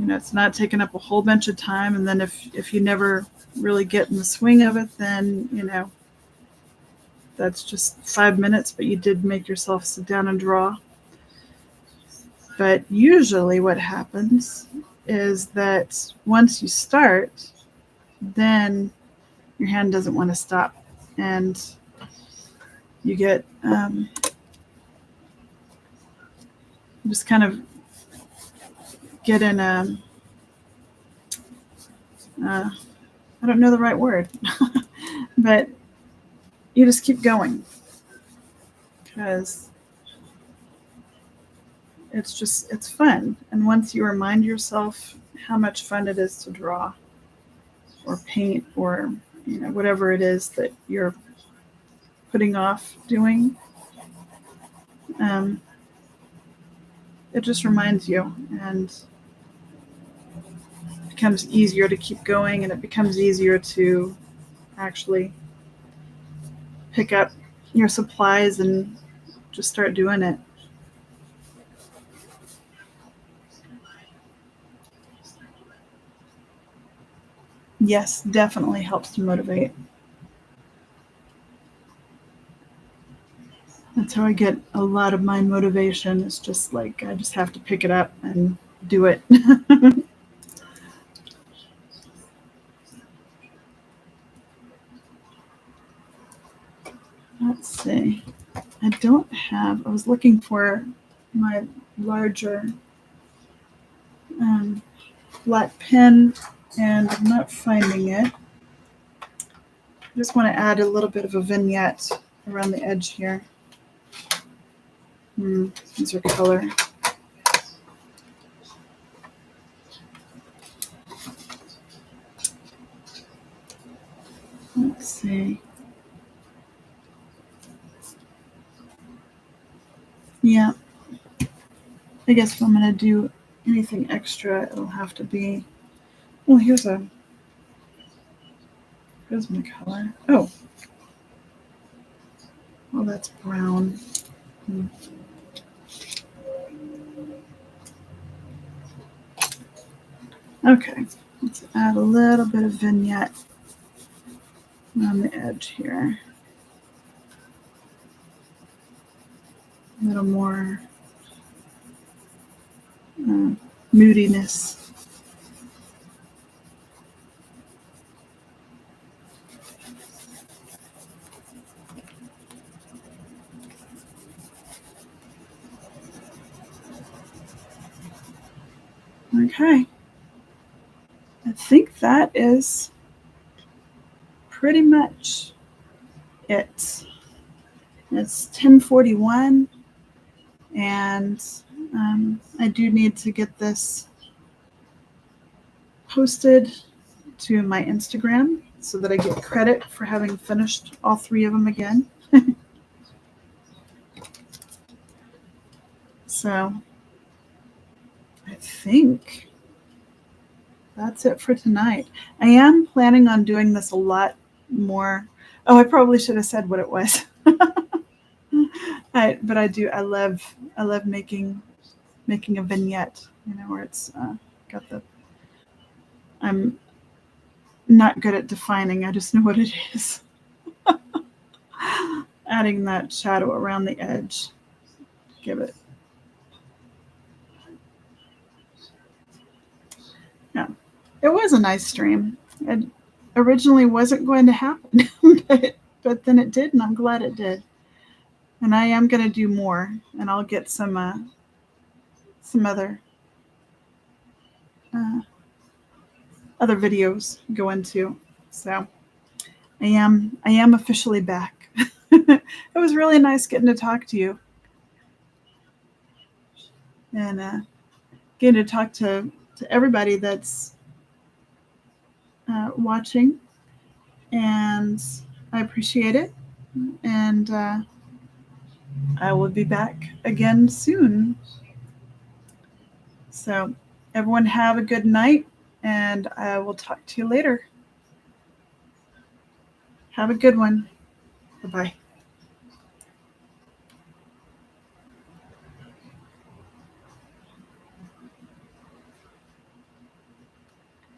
it's not taking up a whole bunch of time. And then if you never really get in the swing of it, then that's just 5 minutes, but you did make yourself sit down and draw. But usually what happens is that once you start, then your hand doesn't want to stop, and you get just kind of get in a I don't know the right word, but you just keep going because it's fun. And once you remind yourself how much fun it is to draw or paint or whatever it is that you're putting off doing, it just reminds you, and it becomes easier to keep going, and it becomes easier to actually pick up your supplies and just start doing it. Yes, definitely helps to motivate. That's how I get a lot of my motivation. It's just like I just have to pick it up and do it. Let's see. I was looking for my larger black pen, and I'm not finding it. I just want to add a little bit of a vignette around the edge here. These are color. Let's see. Yeah. I guess if I'm going to do anything extra, it'll have to be. Oh, here's my color. Oh. Oh, that's brown. Okay. Let's add a little bit of vignette on the edge here. A little more moodiness. Okay. I think that is pretty much it. It's 10:41, and I do need to get this posted to my Instagram so that I get credit for having finished all 3 of them again. So I think that's it for tonight. I am planning on doing this a lot more. Oh, I probably should have said what it was. But I do. I love making a vignette. Where it's got the. I'm not good at defining. I just know what it is. Adding that shadow around the edge. Give it. Yeah, it was a nice stream. It originally wasn't going to happen, but then it did, and I'm glad it did. And I am going to do more, and I'll get some other videos going too. So I am officially back. It was really nice getting to talk to you, and getting to talk to everybody that's watching, and I appreciate it. And I will be back again soon. So everyone have a good night, and I will talk to you later. Have a good one. Bye-bye.